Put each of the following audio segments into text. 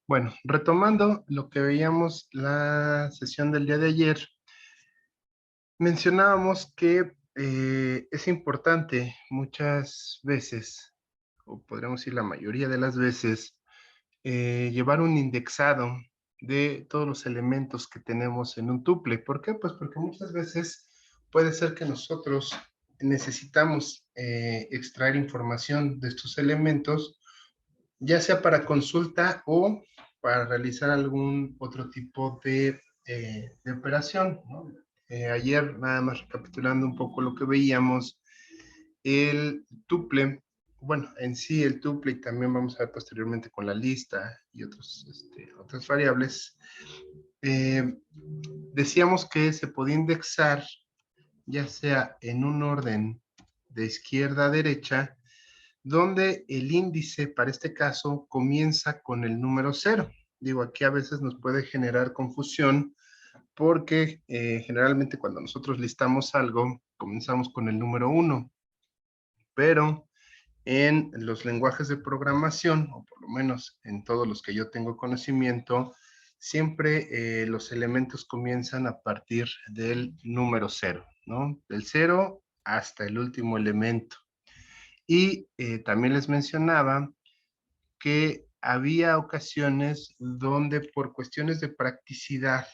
Bueno, retomando lo que veíamos la sesión del día de ayer, mencionábamos que es importante muchas veces, o podríamos decir la mayoría de las veces, llevar un indexado de todos los elementos que tenemos en un tuple. ¿Por qué? Pues porque muchas veces puede ser que nosotros necesitamos extraer información de estos elementos, ya sea para consulta o para realizar algún otro tipo de operación, ¿no? Ayer, nada más recapitulando un poco lo que veíamos, el tuple, bueno, en sí el tuple, y también vamos a ver posteriormente con la lista y otras variables, decíamos que se podía indexar ya sea en un orden de izquierda a derecha, donde el índice para este caso comienza con el número cero. Digo, aquí a veces nos puede generar confusión porque generalmente cuando nosotros listamos algo, comenzamos con el número uno, pero en los lenguajes de programación, o por lo menos en todos los que yo tengo conocimiento, siempre los elementos comienzan a partir del número cero, ¿no? Del cero hasta el último elemento. Y también les mencionaba que había ocasiones donde por cuestiones de practicidad,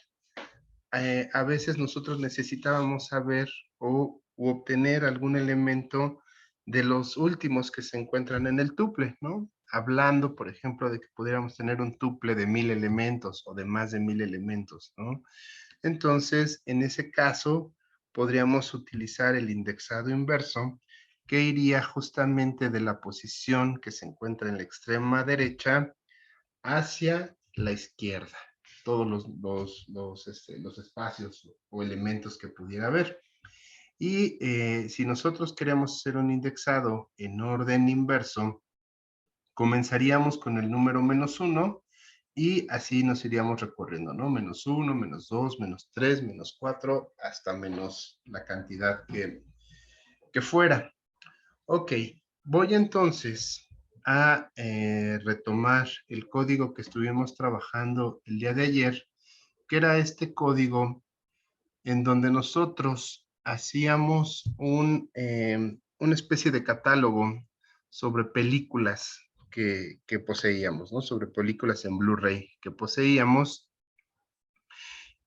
a veces nosotros necesitábamos saber o obtener algún elemento de los últimos que se encuentran en el tuple, ¿no? Hablando, por ejemplo, de que pudiéramos tener un tuple de 1000 elementos o de más de 1000 elementos, ¿no? Entonces, en ese caso, podríamos utilizar el indexado inverso, que iría justamente de la posición que se encuentra en la extrema derecha hacia la izquierda, todos los espacios o elementos que pudiera haber. Y si nosotros queremos hacer un indexado en orden inverso, comenzaríamos con el número -1 y así nos iríamos recorriendo, ¿no? -1, -2, -3, -4, hasta menos la cantidad que fuera. Ok, voy entonces a retomar el código que estuvimos trabajando el día de ayer, que era este código en donde nosotros hacíamos una especie de catálogo sobre películas que poseíamos, ¿no? Sobre películas en Blu-ray que poseíamos.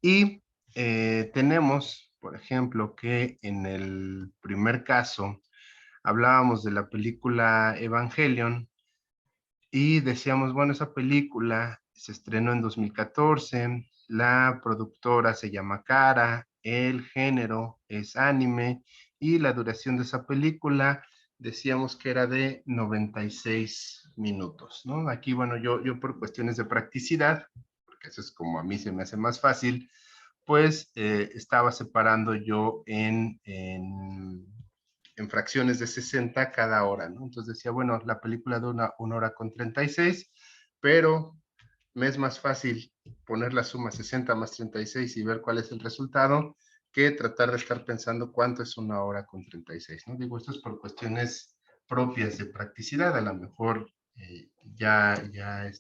Y tenemos, por ejemplo, que en el primer caso hablábamos de la película Evangelion y decíamos, bueno, esa película se estrenó en 2014, la productora se llama Kara, el género es anime y la duración de esa película decíamos que era de 96 minutos, ¿no? Aquí, bueno, yo por cuestiones de practicidad, porque eso es como a mí se me hace más fácil, pues estaba separando yo en fracciones de 60 cada hora, ¿no? Entonces decía, bueno, la película dura 1 hora con 36, pero me es más fácil poner la suma 60 más 36 y ver cuál es el resultado que tratar de estar pensando cuánto es 1 hora con 36, ¿no? Digo, esto es por cuestiones propias de practicidad, a lo mejor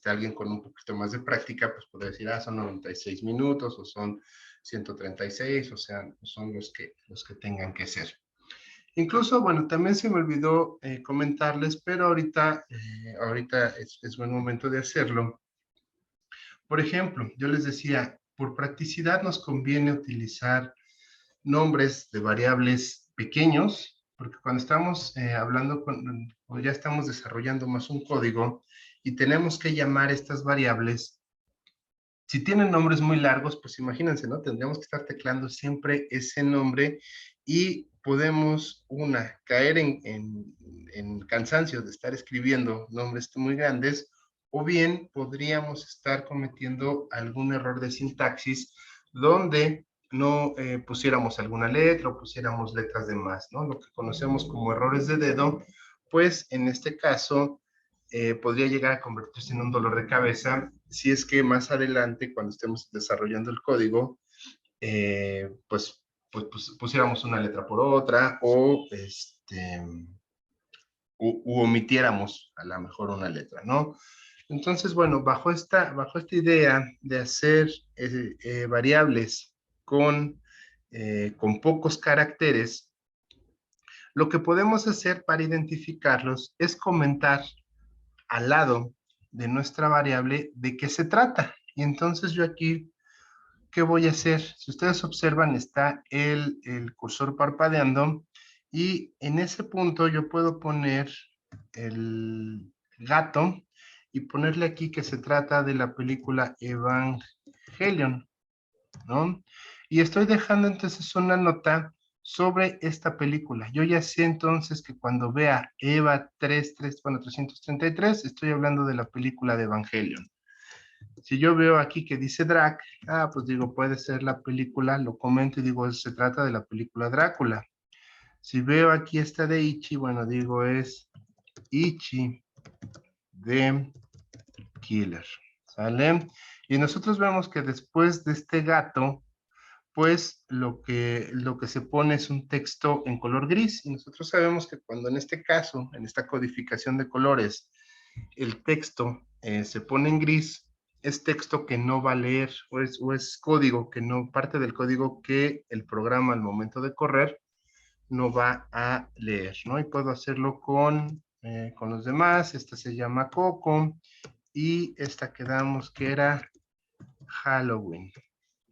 alguien con un poquito más de práctica, pues puede decir, son 96 minutos o son 136, o sea, son los que tengan que ser. Incluso, bueno, también se me olvidó comentarles, pero ahorita es buen momento de hacerlo. Por ejemplo, yo les decía, por practicidad nos conviene utilizar nombres de variables pequeños, porque cuando estamos hablando o ya estamos desarrollando más un código y tenemos que llamar estas variables, si tienen nombres muy largos, pues imagínense, ¿no? Tendríamos que estar teclando siempre ese nombre y podemos, caer en cansancio de estar escribiendo nombres muy grandes, o bien podríamos estar cometiendo algún error de sintaxis donde no pusiéramos alguna letra o pusiéramos letras de más, ¿no? Lo que conocemos como errores de dedo, pues en este caso podría llegar a convertirse en un dolor de cabeza si es que más adelante, cuando estemos desarrollando el código, pues pusiéramos una letra por otra u omitiéramos a lo mejor una letra, ¿no? Entonces, bueno, bajo esta idea de hacer variables con pocos caracteres, lo que podemos hacer para identificarlos es comentar al lado de nuestra variable de qué se trata. Y entonces yo aquí, ¿qué voy a hacer? Si ustedes observan, está el cursor parpadeando y en ese punto yo puedo poner el gato y ponerle aquí que se trata de la película Evangelion, ¿no? Y estoy dejando entonces una nota sobre esta película. Yo ya sé entonces que cuando vea EVA 333, estoy hablando de la película de Evangelion. Si yo veo aquí que dice Drac, pues digo, puede ser la película, lo comento y digo, se trata de la película Drácula. Si veo aquí esta de Ichi, bueno, digo, es Ichi de Killer, ¿sale? Y nosotros vemos que después de este gato, pues lo que se pone es un texto en color gris. Y nosotros sabemos que cuando en este caso, en esta codificación de colores, el texto se pone en gris, es texto que no va a leer o es código que no, parte del código que el programa al momento de correr no va a leer, ¿no? Y puedo hacerlo con los demás. Esta se llama Coco y esta quedamos que era Halloween,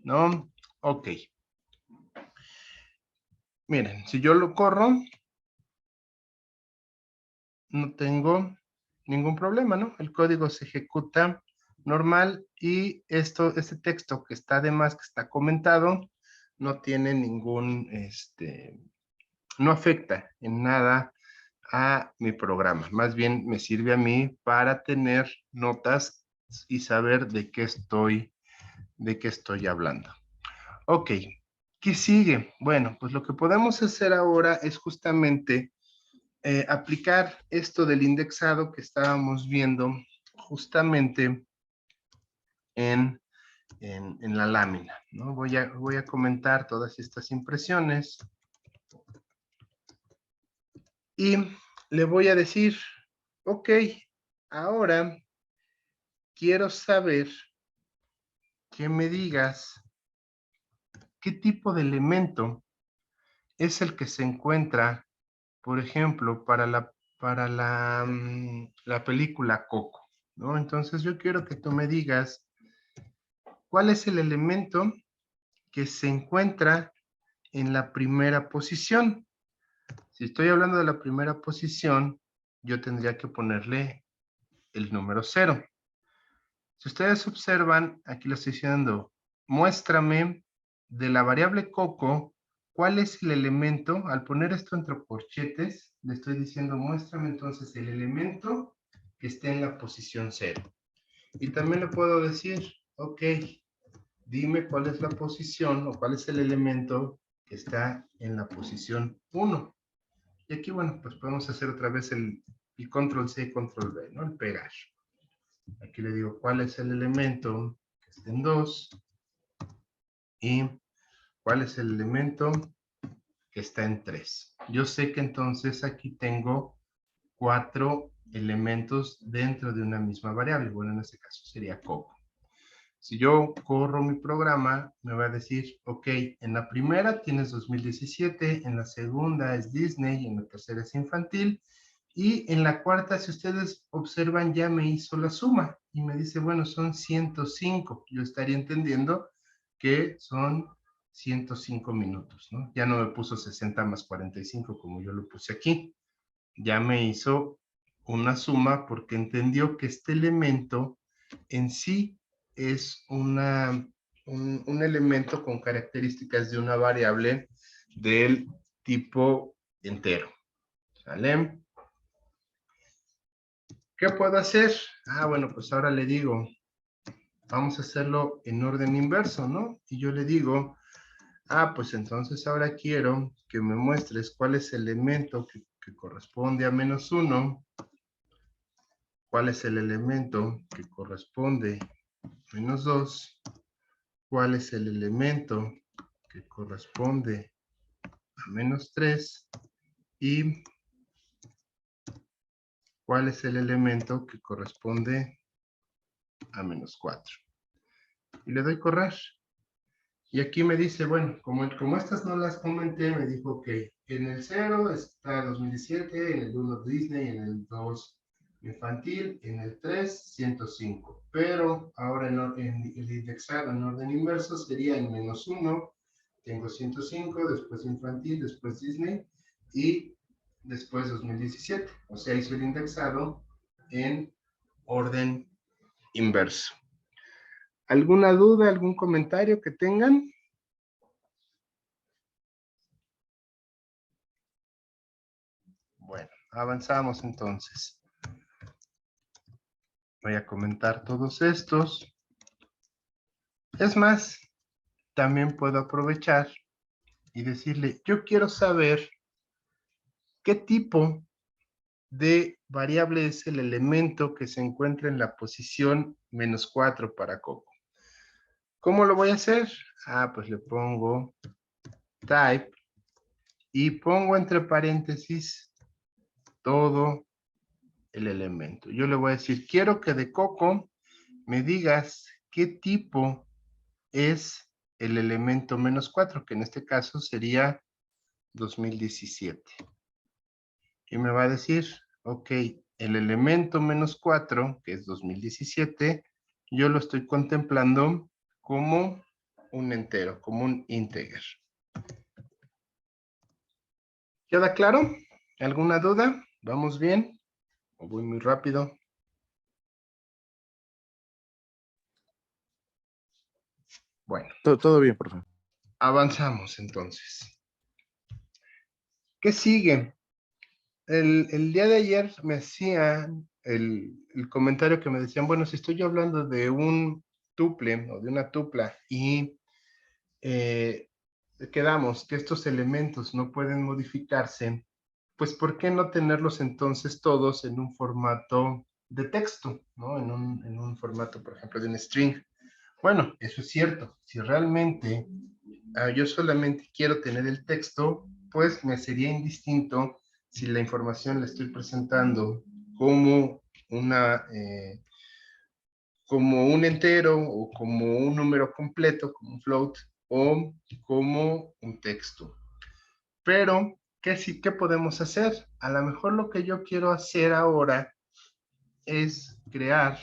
¿no? Ok. Miren, si yo lo corro, no tengo ningún problema, ¿no? El código se ejecuta normal y este texto que está además, que está comentado, no tiene ningún, no afecta en nada a mi programa. Más bien me sirve a mí para tener notas y saber de qué estoy hablando. Ok, ¿qué sigue? Bueno, pues lo que podemos hacer ahora es justamente aplicar esto del indexado que estábamos viendo justamente en, en la lámina, ¿no? Voy a comentar todas estas impresiones y le voy a decir, ok, ahora quiero saber que me digas qué tipo de elemento es el que se encuentra, por ejemplo, la película Coco, ¿no? Entonces yo quiero que tú me digas cuál es el elemento que se encuentra en la primera posición. Si estoy hablando de la primera posición, yo tendría que ponerle el número 0. Si ustedes observan, aquí lo estoy diciendo, muéstrame de la variable Coco, ¿cuál es el elemento? Al poner esto entre corchetes, le estoy diciendo, muéstrame entonces el elemento que esté en la posición 0. Y también le puedo decir, ok, dime cuál es la posición o cuál es el elemento que está en la posición 1. Y aquí, bueno, pues podemos hacer otra vez el control C y control V, ¿no? El pegar. Aquí le digo cuál es el elemento que está en 2 y cuál es el elemento que está en 3. Yo sé que entonces aquí tengo 4 elementos dentro de una misma variable. Bueno, en este caso sería Coco. Si yo corro mi programa, me va a decir, ok, en la primera tienes 2017, en la segunda es Disney, en la tercera es infantil, y en la cuarta, si ustedes observan, ya me hizo la suma y me dice, bueno, son 105. Yo estaría entendiendo que son 105 minutos, ¿no? Ya no me puso 60 más 45 como yo lo puse aquí. Ya me hizo una suma porque entendió que este elemento en sí es un elemento con características de una variable del tipo entero. ¿Sale? ¿Qué puedo hacer? Bueno, pues ahora le digo, vamos a hacerlo en orden inverso, ¿no? Y yo le digo, pues entonces ahora quiero que me muestres cuál es el elemento que corresponde a -1, cuál es el elemento que corresponde a -2, cuál es el elemento que corresponde a -3 y cuál es el elemento que corresponde a -4. Y le doy correr. Y aquí me dice, bueno, como estas no las comenté, me dijo que en el 0 está 2017, en el 1 Disney, en el 2 infantil, en el 3 105. Pero ahora en el indexado en orden inverso sería en -1, tengo 105, después infantil, después Disney y después 2017. O sea, hizo el indexado en orden inverso. ¿Alguna duda, algún comentario que tengan? Bueno, avanzamos entonces. Voy a comentar todos estos. Es más, también puedo aprovechar y decirle, yo quiero saber qué tipo de variable es el elemento que se encuentra en la posición -4 para Coco. ¿Cómo lo voy a hacer? Pues le pongo type y pongo entre paréntesis todo el elemento. Yo le voy a decir, quiero que de Coco me digas qué tipo es el elemento -4, que en este caso sería 2017. Y me va a decir, ok, el elemento -4, que es 2017, yo lo estoy contemplando como un entero, como un integer. ¿Queda claro? ¿Alguna duda? ¿Vamos bien? ¿O voy muy rápido? Bueno. Todo bien, profe. Avanzamos entonces. ¿Qué sigue? El día de ayer me hacían el comentario que me decían, bueno, si estoy hablando de un tuple o de una tupla y quedamos que estos elementos no pueden modificarse, pues ¿por qué no tenerlos entonces todos en un formato de texto, ¿no? En un formato, por ejemplo, de un string. Bueno, eso es cierto. Si realmente yo solamente quiero tener el texto, pues me sería indistinto si la información la estoy presentando como como un entero o como un número completo, como un float, o como un texto. Pero, ¿qué podemos hacer? A lo mejor lo que yo quiero hacer ahora es crear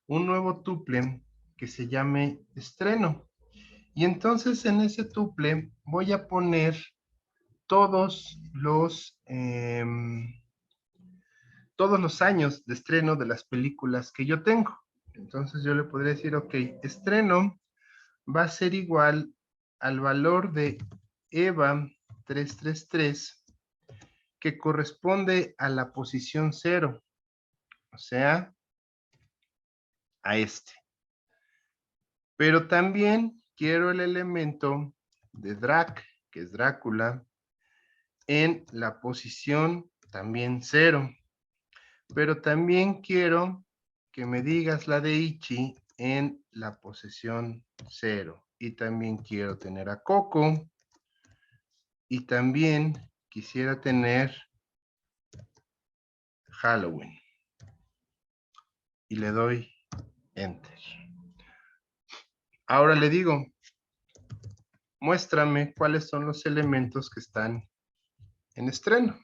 un nuevo tuple que se llame estreno. Y entonces en ese tuple voy a poner todos los años de estreno de las películas que yo tengo. Entonces yo le podría decir, ok, estreno va a ser igual al valor de EVA 333 que corresponde a la posición 0, o sea, a este. Pero también quiero el elemento de Drac, que es Drácula, en la posición también 0. Pero también quiero que me digas la de Ichi en la posición 0. Y también quiero tener a Coco. Y también quisiera tener Halloween. Y le doy Enter. Ahora le digo, muéstrame cuáles son los elementos que están en estreno.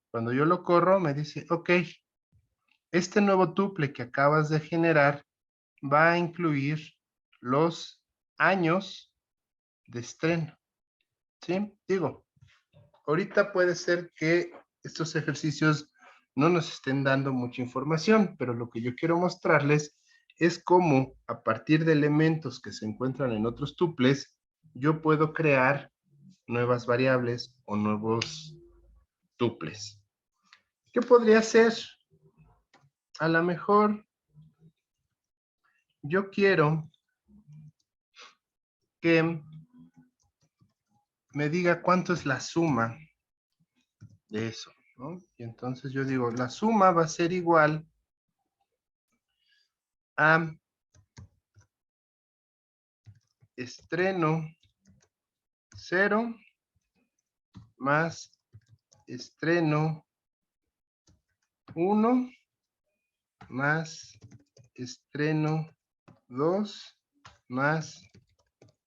Cuando yo lo corro, me dice, ok, este nuevo tuple que acabas de generar va a incluir los años de estreno. ¿Sí? Digo, ahorita puede ser que estos ejercicios no nos estén dando mucha información, pero lo que yo quiero mostrarles es cómo a partir de elementos que se encuentran en otros tuples, yo puedo crear nuevas variables o nuevos tuples. ¿Qué podría ser? A lo mejor yo quiero que me diga cuánto es la suma de eso, ¿no? Y entonces yo digo, la suma va a ser igual a estreno 0 más estreno 1 más estreno 2 más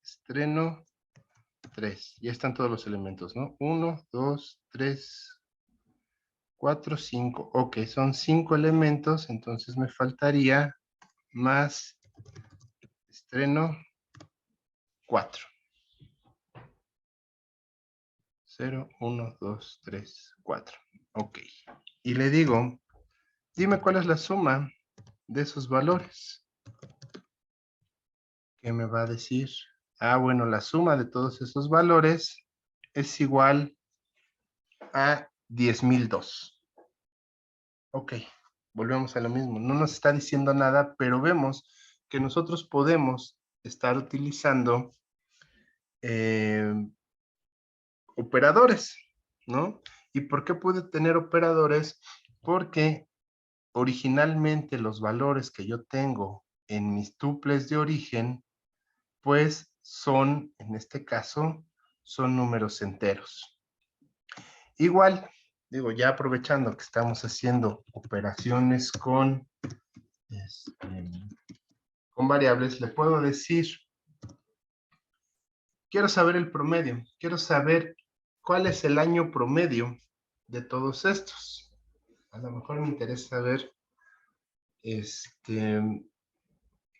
estreno 3. Ya están todos los elementos, ¿no? 1, 2, 3, 4, 5. Ok, son 5 elementos, entonces me faltaría más estreno 4. 0, 1, 2, 3, 4. Ok. Y le digo, dime cuál es la suma de esos valores. ¿Qué me va a decir? Ah, bueno, la suma de todos esos valores es igual a 10,002. Ok, volvemos a lo mismo. No nos está diciendo nada, pero vemos que nosotros podemos estar utilizando operadores, ¿no? ¿Y por qué puede tener operadores? Porque originalmente los valores que yo tengo en mis tuples de origen, pues son, en este caso, son números enteros. Igual, digo, ya aprovechando que estamos haciendo operaciones con variables, le puedo decir, quiero saber el promedio, quiero saber cuál es el año promedio de todos estos. A lo mejor me interesa saber,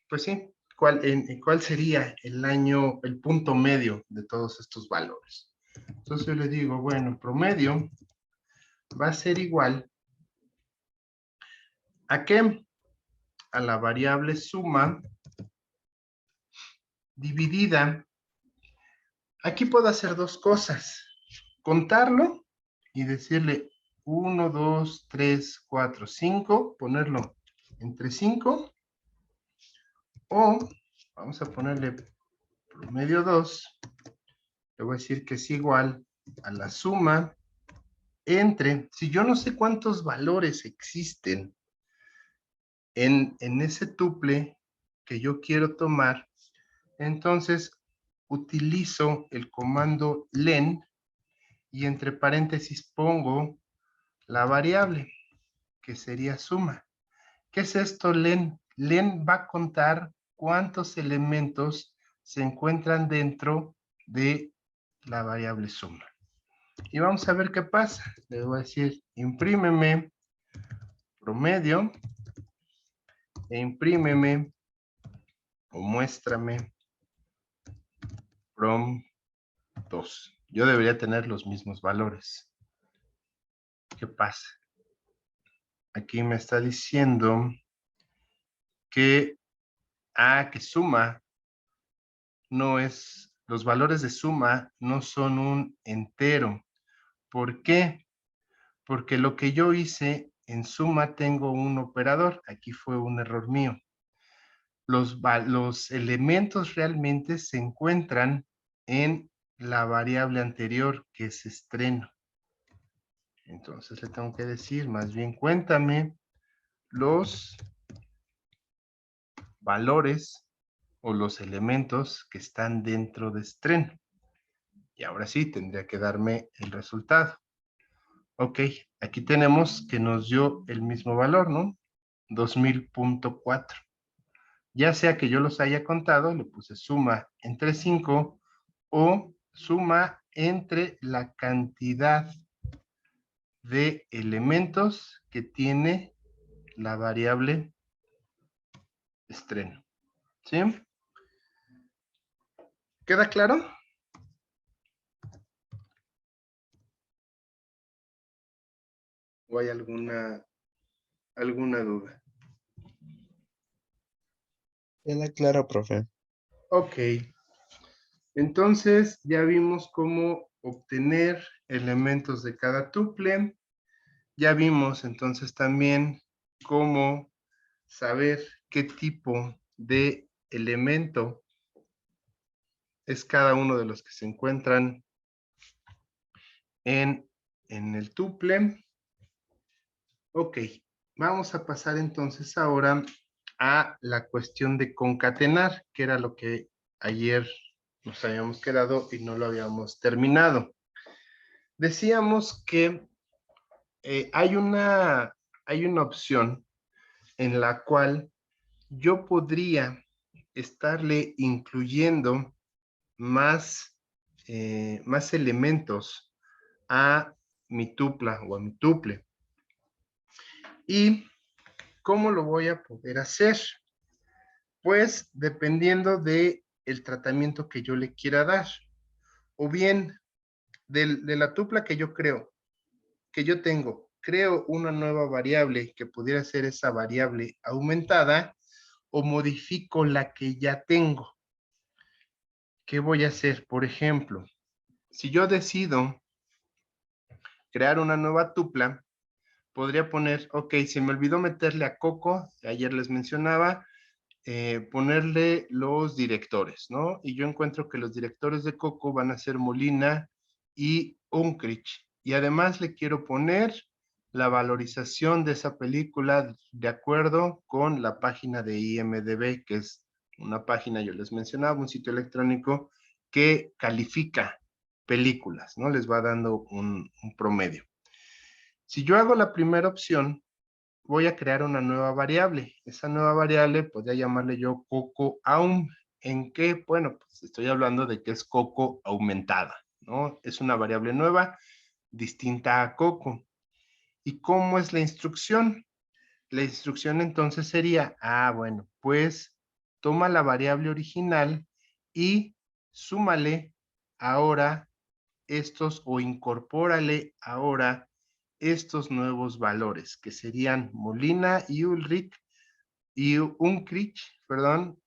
pues sí, cuál sería el año, el punto medio de todos estos valores. Entonces yo le digo, bueno, promedio va a ser igual ¿a qué? A la variable suma dividida. Aquí puedo hacer dos cosas. Contarlo y decirle 1, 2, 3, 4, 5, ponerlo entre 5, o vamos a ponerle promedio 2, le voy a decir que es igual a la suma entre, si yo no sé cuántos valores existen en ese tuple que yo quiero tomar, entonces utilizo el comando len y entre paréntesis pongo la variable, que sería suma. ¿Qué es esto, len? Len va a contar cuántos elementos se encuentran dentro de la variable suma. Y vamos a ver qué pasa. Le voy a decir, imprímeme promedio e imprímeme o muéstrame prom 2. Yo debería tener los mismos valores. ¿Qué pasa? Aquí me está diciendo que que suma no es, los valores de suma no son un entero. ¿Por qué? Porque lo que yo hice en suma tengo un operador. Aquí fue un error mío. Los elementos realmente se encuentran en la variable anterior, que es estreno. Entonces le tengo que decir, más bien cuéntame los valores o los elementos que están dentro de estreno. Y ahora sí, tendría que darme el resultado. Ok, aquí tenemos que nos dio el mismo valor, ¿no? 2000.4. Ya sea que yo los haya contado, le puse suma entre 5 o suma entre la cantidad de elementos que tiene la variable estreno. ¿Sí? ¿Queda claro? ¿O hay alguna duda? Queda claro, profe. Ok. Entonces ya vimos cómo obtener elementos de cada tuple. Ya vimos entonces también cómo saber qué tipo de elemento es cada uno de los que se encuentran en el tuple. Ok, vamos a pasar entonces ahora a la cuestión de concatenar, que era lo que ayer nos habíamos quedado y no lo habíamos terminado. Decíamos que hay una opción en la cual yo podría estarle incluyendo más, más elementos a mi tupla o a mi tuple. ¿Y cómo lo voy a poder hacer? Pues dependiendo de el tratamiento que yo le quiera dar, o bien de la tupla que yo creo, que yo tengo, creo una nueva variable que pudiera ser esa variable aumentada, o modifico la que ya tengo. ¿Qué voy a hacer? Por ejemplo, si yo decido crear una nueva tupla, podría poner, ok, se me olvidó meterle a Coco, ayer les mencionaba, ponerle los directores, ¿no? Y yo encuentro que los directores de Coco van a ser Molina y Unkrich. Y además le quiero poner la valorización de esa película de acuerdo con la página de IMDb, que es una página, yo les mencionaba, un sitio electrónico que califica películas, ¿no? Les va dando un promedio. Si yo hago la primera opción, voy a crear una nueva variable. Esa nueva variable podría llamarle yo Coco Aum. ¿En qué? Bueno, pues estoy hablando de que es Coco aumentada, ¿no? Es una variable nueva, distinta a Coco. ¿Y cómo es la instrucción? La instrucción entonces sería, bueno, pues toma la variable original y súmale ahora estos o incorpórale ahora estos nuevos valores que serían Molina y Ulrich y Unkrich, perdón,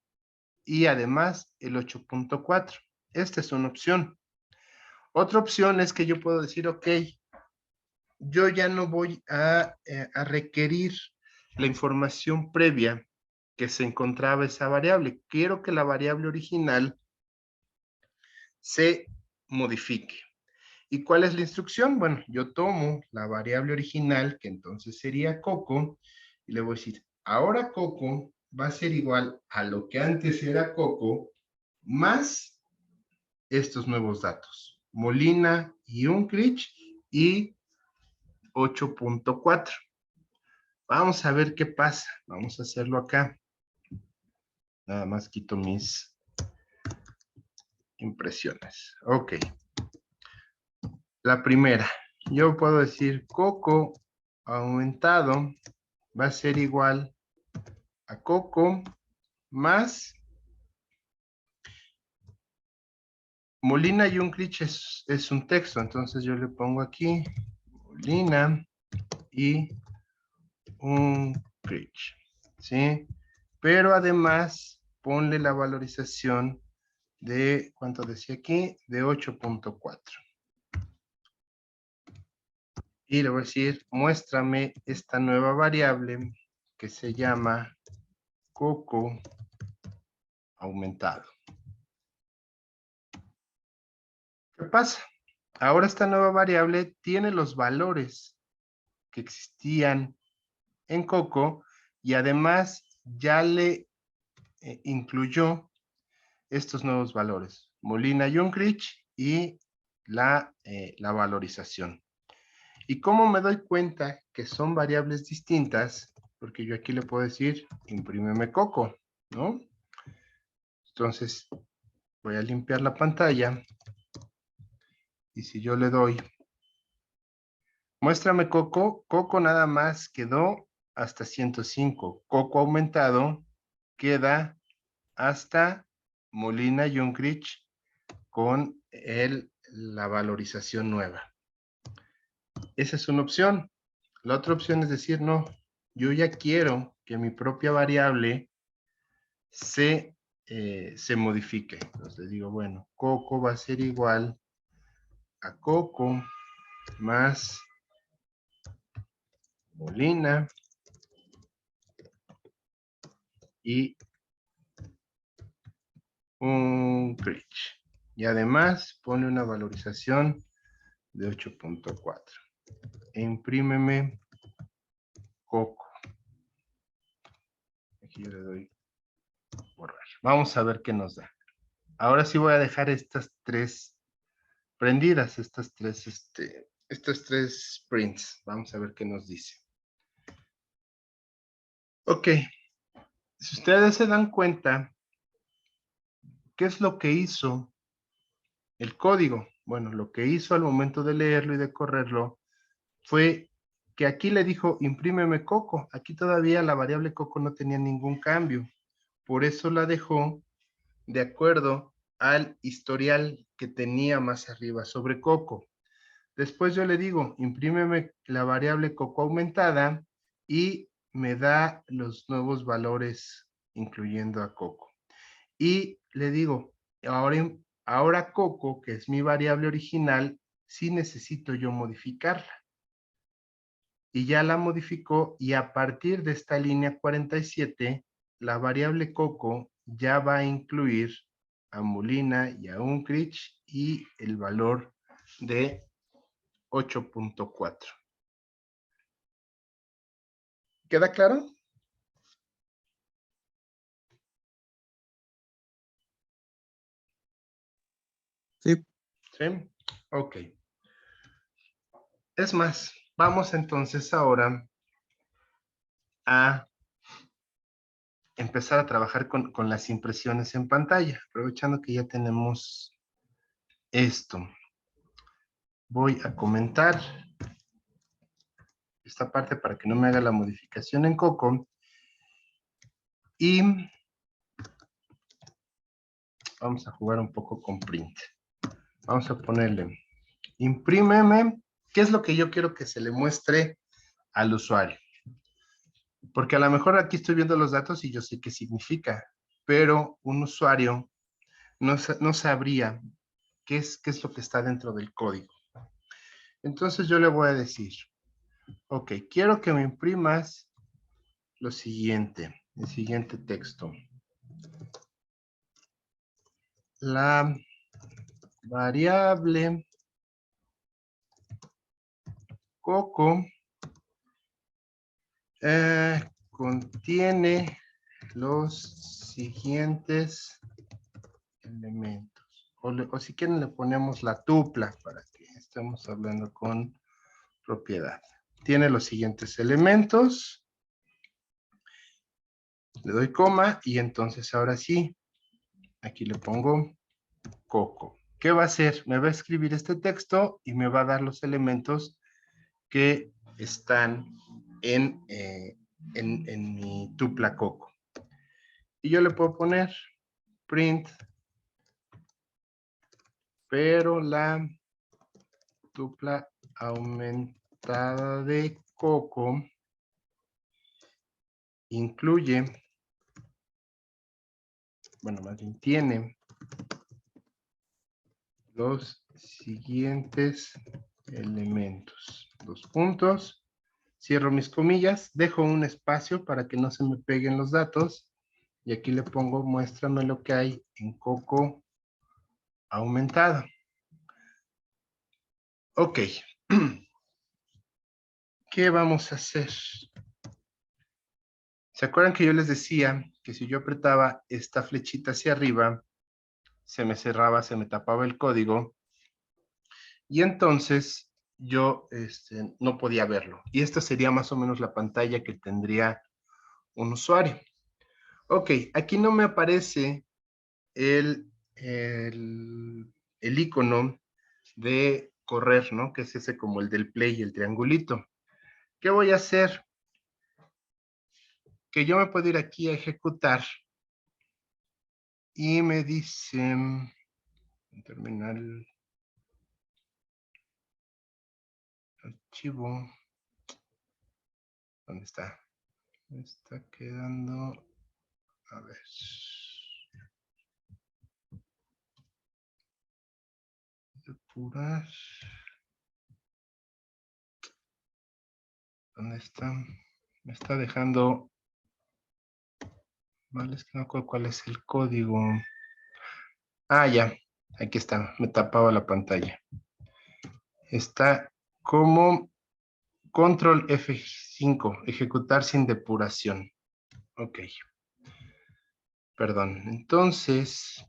y además el 8.4. Esta es una opción. Otra opción es que yo puedo decir, ok, yo ya no voy a requerir la información previa que se encontraba esa variable. Quiero que la variable original se modifique. ¿Y cuál es la instrucción? Bueno, yo tomo la variable original, que entonces sería Coco, y le voy a decir, ahora Coco va a ser igual a lo que antes era Coco, más estos nuevos datos. Molina y Unkrich y 8.4. Vamos a ver qué pasa. Vamos a hacerlo acá. Nada más quito mis impresiones. Ok. La primera, yo puedo decir Coco aumentado va a ser igual a Coco más Molina y Unkrich es un texto, entonces yo le pongo aquí Molina y Unkrich, ¿sí? Pero además ponle la valorización de, ¿cuánto decía aquí? De 8.4. Y le voy a decir, muéstrame esta nueva variable que se llama Coco aumentado. ¿Qué pasa? Ahora esta nueva variable tiene los valores que existían en Coco y además ya le incluyó estos nuevos valores, Molina y Unkrich y la valorización. ¿Y cómo me doy cuenta que son variables distintas? Porque yo aquí le puedo decir, imprímeme Coco, ¿no? Entonces, voy a limpiar la pantalla y si yo le doy, muéstrame Coco, Coco nada más quedó hasta 105. Coco aumentado queda hasta Molina y Unkrich con la valorización nueva. Esa es una opción. La otra opción es decir, no, yo ya quiero que mi propia variable se modifique. Entonces le digo, bueno, Coco va a ser igual a Coco más Molina y Unkrich. Y además pone una valorización de 8.4. Imprímeme Coco. Aquí yo le doy borrar. Vamos a ver qué nos da. Ahora sí voy a dejar estas tres prendidas, estas tres prints. Vamos a ver qué nos dice. Ok, si ustedes se dan cuenta, ¿qué es lo que hizo el código? Bueno, lo que hizo al momento de leerlo y de correrlo fue que aquí le dijo, imprímeme Coco. Aquí todavía la variable Coco no tenía ningún cambio. Por eso la dejó de acuerdo al historial que tenía más arriba sobre Coco. Después yo le digo, imprímeme la variable Coco aumentada y me da los nuevos valores incluyendo a Coco. Y le digo, ahora Coco, que es mi variable original, sí necesito yo modificarla. Y ya la modificó y a partir de esta línea 47, la variable Coco ya va a incluir a Molina y a Unkrich y el valor de 8.4. ¿Queda claro? Sí. Sí. Ok. Es más, vamos entonces ahora a empezar a trabajar con las impresiones en pantalla, aprovechando que ya tenemos esto. Voy a comentar esta parte para que no me haga la modificación en Coco. Y vamos a jugar un poco con print. Vamos a ponerle, imprímeme, ¿qué es lo que yo quiero que se le muestre al usuario? Porque a lo mejor aquí estoy viendo los datos y yo sé qué significa, pero un usuario no sabría qué es lo que está dentro del código. Entonces yo le voy a decir, ok, quiero que me imprimas lo siguiente, el siguiente texto. La variable Coco contiene los siguientes elementos. O si quieren le ponemos la tupla para que estemos hablando con propiedad. Tiene los siguientes elementos. Le doy coma y entonces ahora sí, aquí le pongo Coco. ¿Qué va a hacer? Me va a escribir este texto y me va a dar los elementos que están en mi tupla Coco. Y yo le puedo poner print, pero la tupla aumentada de Coco incluye, bueno, más bien tiene los siguientes elementos. Dos puntos, cierro mis comillas, dejo un espacio para que no se me peguen los datos y aquí le pongo muéstrame lo que hay en Coco aumentado. Ok. ¿Qué vamos a hacer? ¿Se acuerdan que yo les decía que si yo apretaba esta flechita hacia arriba, se me cerraba, se me tapaba el código y entonces yo no podía verlo? Y esta sería más o menos la pantalla que tendría un usuario. Ok, aquí no me aparece el icono de correr, ¿no? Que es ese como el del play y el triangulito. ¿Qué voy a hacer? Que yo me puedo ir aquí a ejecutar y me dice terminal archivo. ¿Dónde está? Me está quedando. A ver. Depurar. ¿Dónde está? Me está dejando. Vale, es que no recuerdo cuál es el código. Ah, ya. Aquí está. Me tapaba la pantalla. Está como control F5. Ejecutar sin depuración. Ok. Perdón. Entonces.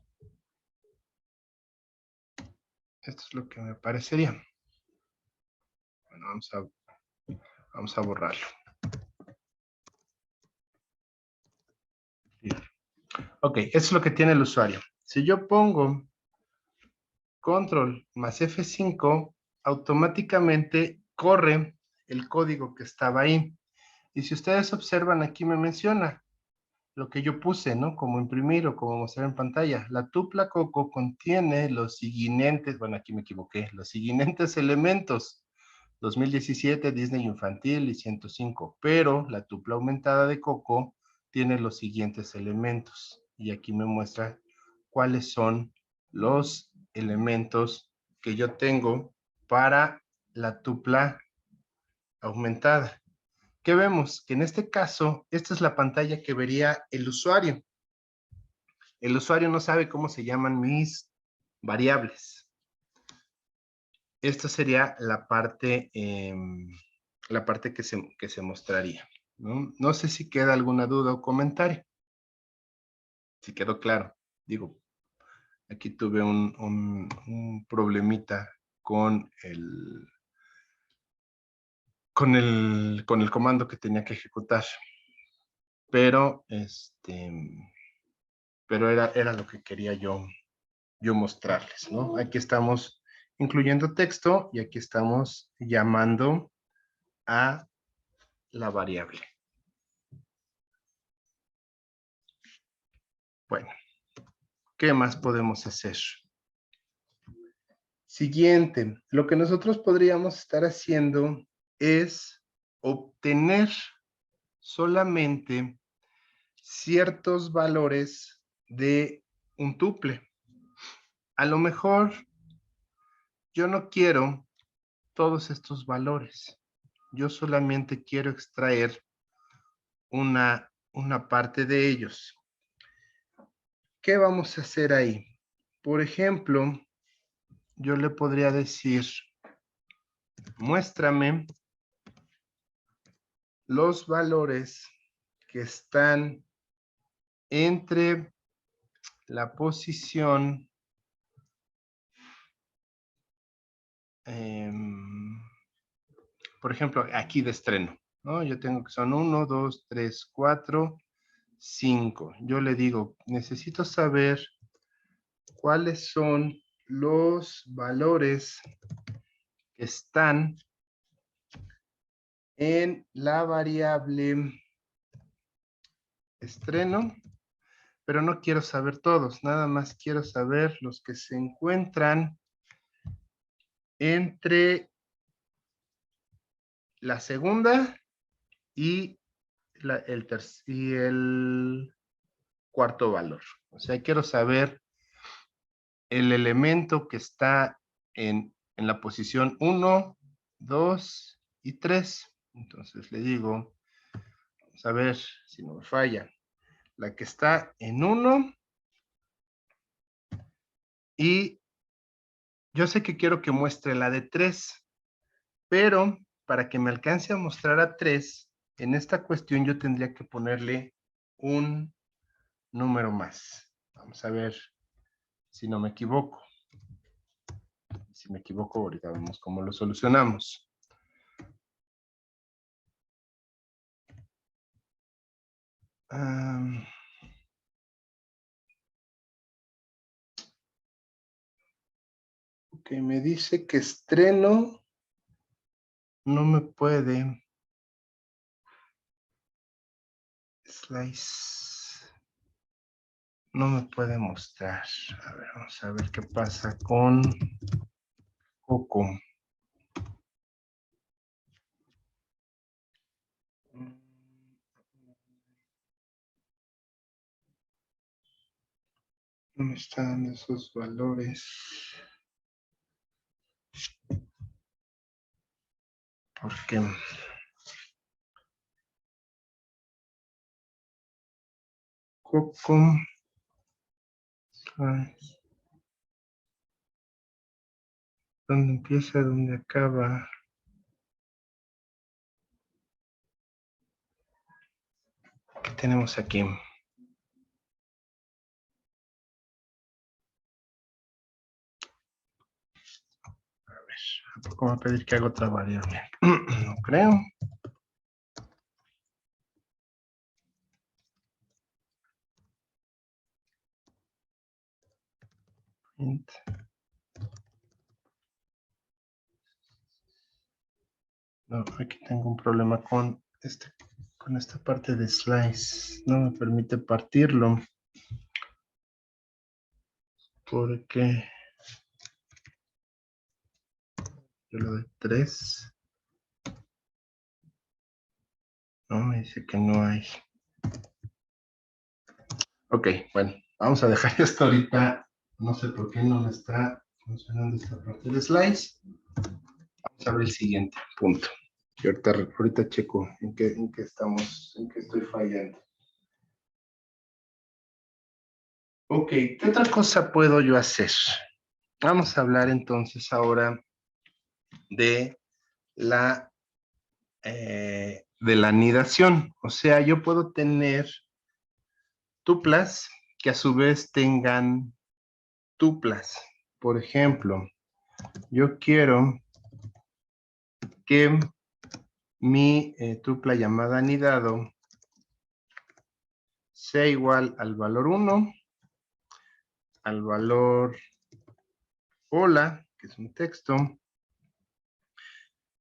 Esto es lo que me parecería. Bueno, vamos a borrarlo. Ok, eso es lo que tiene el usuario. Si yo pongo control más F5, automáticamente corre el código que estaba ahí. Y si ustedes observan, aquí me menciona lo que yo puse, ¿no? Como imprimir o como mostrar en pantalla. La tupla Coco contiene los siguientes, bueno, aquí me equivoqué, los siguientes elementos. 2017, Disney Infantil y 105, pero la tupla aumentada de Coco tiene los siguientes elementos. Y aquí me muestra cuáles son los elementos que yo tengo para la tupla aumentada. ¿Qué vemos? Que en este caso, esta es la pantalla que vería el usuario. El usuario no sabe cómo se llaman mis variables. Esta sería la parte que se mostraría, ¿no? No sé si queda alguna duda o comentario. Si quedó claro. Digo, aquí tuve un problemita con con el comando que tenía que ejecutar. Pero, pero era lo que quería yo mostrarles, ¿no? Aquí estamos incluyendo texto y aquí estamos llamando a la variable. Bueno, ¿qué más podemos hacer? Siguiente, lo que nosotros podríamos estar haciendo es obtener solamente ciertos valores de un tuple. A lo mejor yo no quiero todos estos valores. Yo solamente quiero extraer una parte de ellos. ¿Qué vamos a hacer ahí? Por ejemplo, yo le podría decir, muéstrame los valores que están entre la posición por ejemplo, aquí de estreno, ¿no? Yo tengo que son 1, 2, 3, 4, 5. Yo le digo, necesito saber cuáles son los valores que están en la variable estreno, pero no quiero saber todos, nada más quiero saber los que se encuentran entre la segunda y el cuarto valor. O sea, quiero saber el elemento que está en la posición 1, 2 y 3. Entonces le digo, vamos a ver si no me falla, la que está en 1 y yo sé que quiero que muestre la de 3, pero para que me alcance a mostrar a 3, en esta cuestión yo tendría que ponerle un número más. Vamos a ver si no me equivoco. Si me equivoco, ahorita vemos cómo lo solucionamos. Ok, me dice que estreno no me puede. Slice. No me puede mostrar. A ver, vamos a ver qué pasa con Coco. No me está dando esos valores. ¿Por qué? Coco. ¿Dónde empieza? ¿Dónde acaba? ¿Qué tenemos aquí? A ver, ¿a poco me va a pedir que haga otra variable? No creo. No, aquí tengo un problema con esta parte de slice. No me permite partirlo. Porque yo le doy 3. No, me dice que no hay. Ok, bueno, vamos a dejar esto ahorita. No sé por qué no me está funcionando esta parte de slice. Vamos a ver el siguiente punto. Y ahorita checo en qué estamos, en qué estoy fallando. Ok, ¿qué otra cosa puedo yo hacer? Vamos a hablar entonces ahora de la anidación. O sea, yo puedo tener tuplas que a su vez tengan tuplas. Por ejemplo, yo quiero que mi tupla llamada anidado sea igual al valor 1, al valor hola, que es un texto,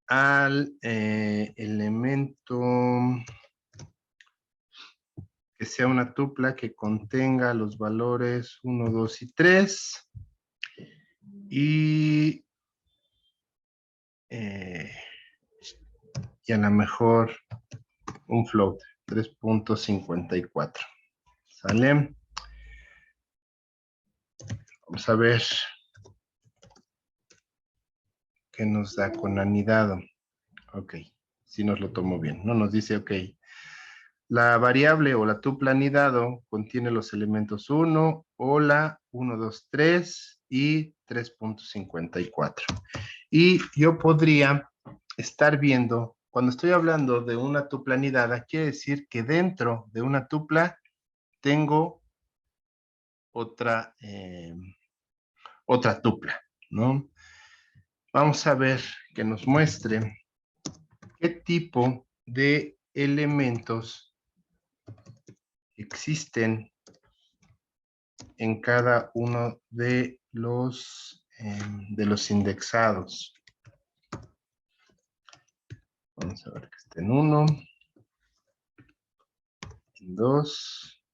al elemento que sea una tupla que contenga los valores 1, 2 y 3 y a lo mejor un float 3.54. ¿Sale? Vamos a ver qué nos da con anidado. Ok, si nos lo tomo bien. No nos dice, ok, la variable o la tupla anidado contiene los elementos 1, hola, 1, 2, 3 y 3.54. Y yo podría estar viendo, cuando estoy hablando de una tupla anidada, quiere decir que dentro de una tupla tengo otra tupla, ¿no? Vamos a ver que nos muestre qué tipo de elementos existen en cada uno de los indexados. Vamos a ver que esté en 1, en 2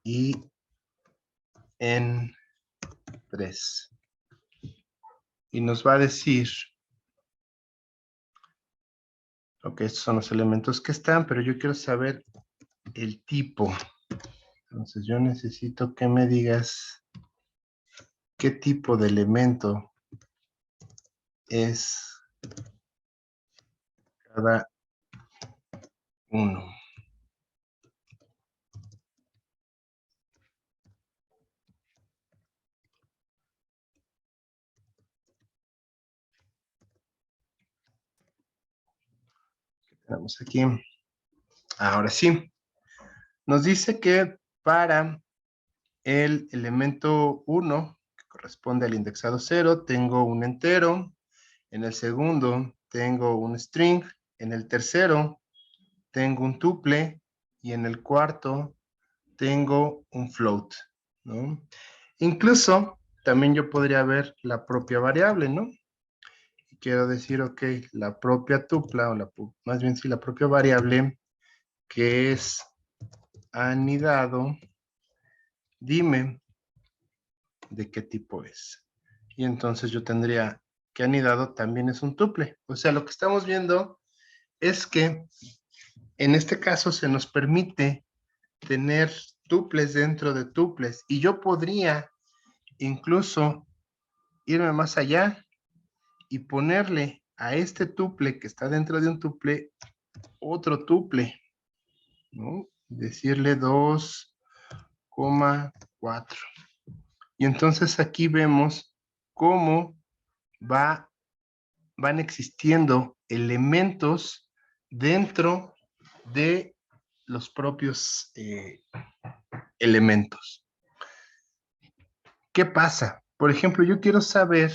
y en 3. Y nos va a decir, ok, estos son los elementos que están, pero yo quiero saber el tipo. Entonces yo necesito que me digas qué tipo de elemento es cada uno. ¿Qué tenemos aquí? Ahora sí. Nos dice que para el elemento 1, que corresponde al indexado 0, tengo un entero. En el segundo tengo un string. En el tercero tengo un tuple. Y en el cuarto tengo un float, ¿no? Incluso también yo podría ver la propia variable, ¿no? Y quiero decir, ok, la propia tupla, más bien sí, la propia variable que es anidado, dime de qué tipo es. Y entonces yo tendría que anidado también es un tuple. O sea, lo que estamos viendo es que en este caso se nos permite tener tuples dentro de tuples. Y yo podría incluso irme más allá y ponerle a este tuple que está dentro de un tuple otro tuple, ¿no? Decirle 2,4. Y entonces aquí vemos cómo van existiendo elementos dentro de los propios elementos. ¿Qué pasa? Por ejemplo, yo quiero saber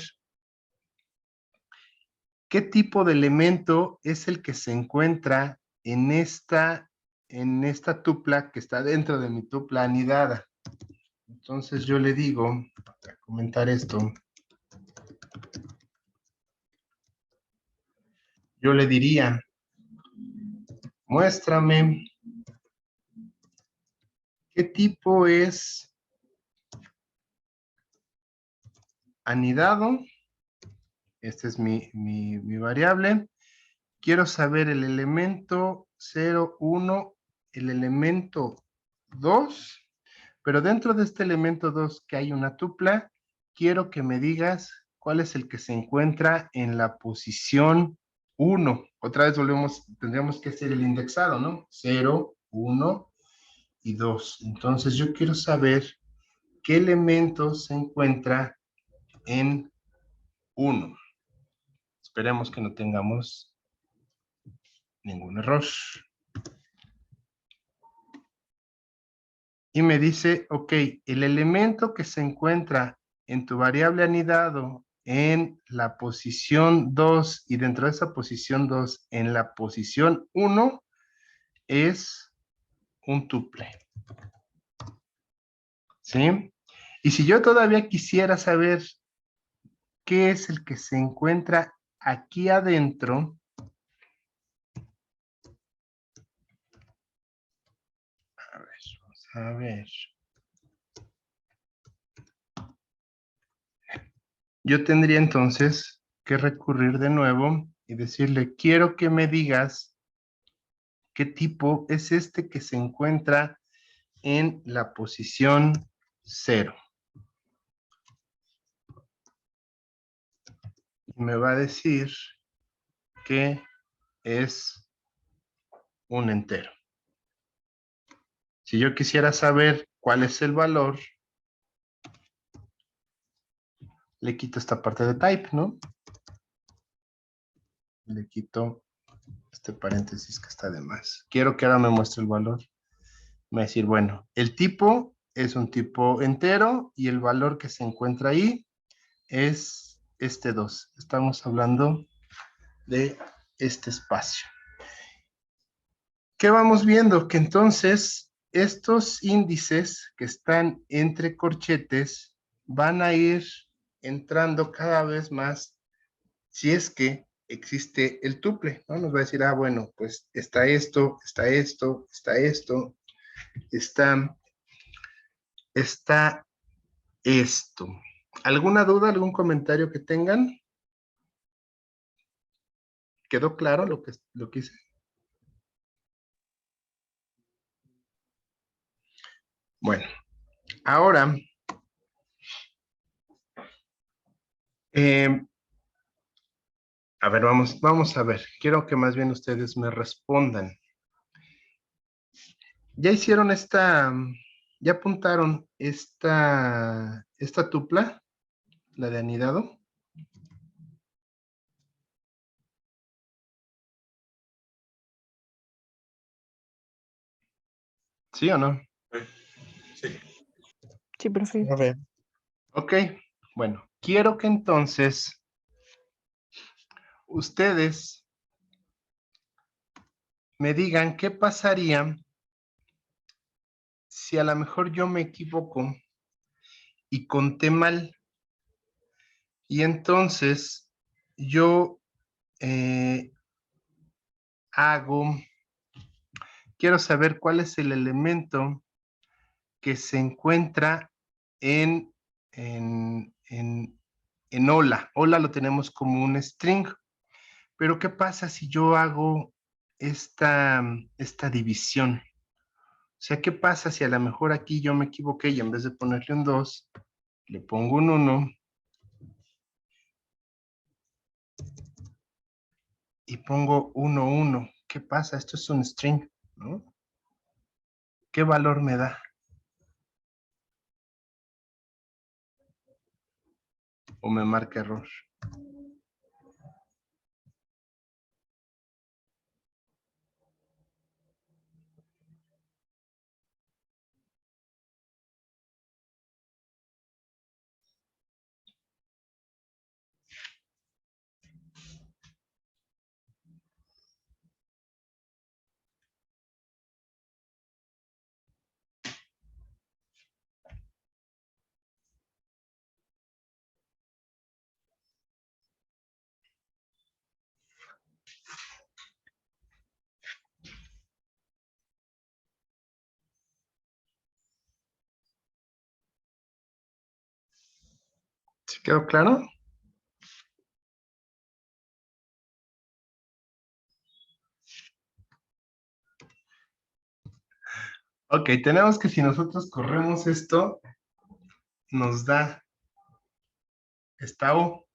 qué tipo de elemento es el que se encuentra en esta tupla que está dentro de mi tupla anidada. Entonces yo le digo, para comentar esto, yo le diría, muéstrame qué tipo es anidado. Esta es mi variable. Quiero saber el elemento 0, 1, el elemento 2, pero dentro de este elemento 2 que hay una tupla, quiero que me digas cuál es el que se encuentra en la posición 1. Otra vez volvemos, tendríamos que hacer el indexado, ¿no? 0, 1 y 2. Entonces yo quiero saber qué elemento se encuentra en 1. Esperemos que no tengamos ningún error. Y me dice, ok, el elemento que se encuentra en tu variable anidado en la posición 2 y dentro de esa posición 2 en la posición 1 es un tuple. ¿Sí? Y si yo todavía quisiera saber qué es el que se encuentra aquí adentro, vamos a ver. Yo tendría entonces que recurrir de nuevo y decirle, quiero que me digas qué tipo es este que se encuentra en la posición 0. Y me va a decir que es un entero. Si yo quisiera saber cuál es el valor, le quito esta parte de type, ¿no? Le quito este paréntesis que está de más. Quiero que ahora me muestre el valor. Me va a decir, bueno, el tipo es un tipo entero y el valor que se encuentra ahí es este 2. Estamos hablando de este espacio. ¿Qué vamos viendo? Que entonces estos índices que están entre corchetes van a ir entrando cada vez más si es que existe el tuple, ¿no? Nos va a decir, bueno, pues está esto, está esto, está esto, está esto. ¿Alguna duda, algún comentario que tengan? ¿Quedó claro lo que hice? Bueno, ahora, a ver, vamos a ver. Quiero que más bien ustedes me respondan. ¿Ya hicieron ya apuntaron esta tupla, la de anidado? ¿Sí o no? Sí. Sí, profe. Profe, Ok, bueno, quiero que entonces ustedes me digan qué pasaría si a lo mejor yo me equivoco y conté mal. Y entonces yo quiero saber cuál es el elemento que se encuentra en, en, en, en hola. Hola lo tenemos como un string. Pero ¿qué pasa si yo hago esta división? O sea, ¿qué pasa si a lo mejor aquí yo me equivoqué y en vez de ponerle un 2, le pongo un 1 y pongo 1, 1? ¿Qué pasa? Esto es un string, ¿no? ¿Qué valor me da? ¿O me marca error? ¿Sí quedó claro? Ok, tenemos que si nosotros corremos esto, nos da esta O.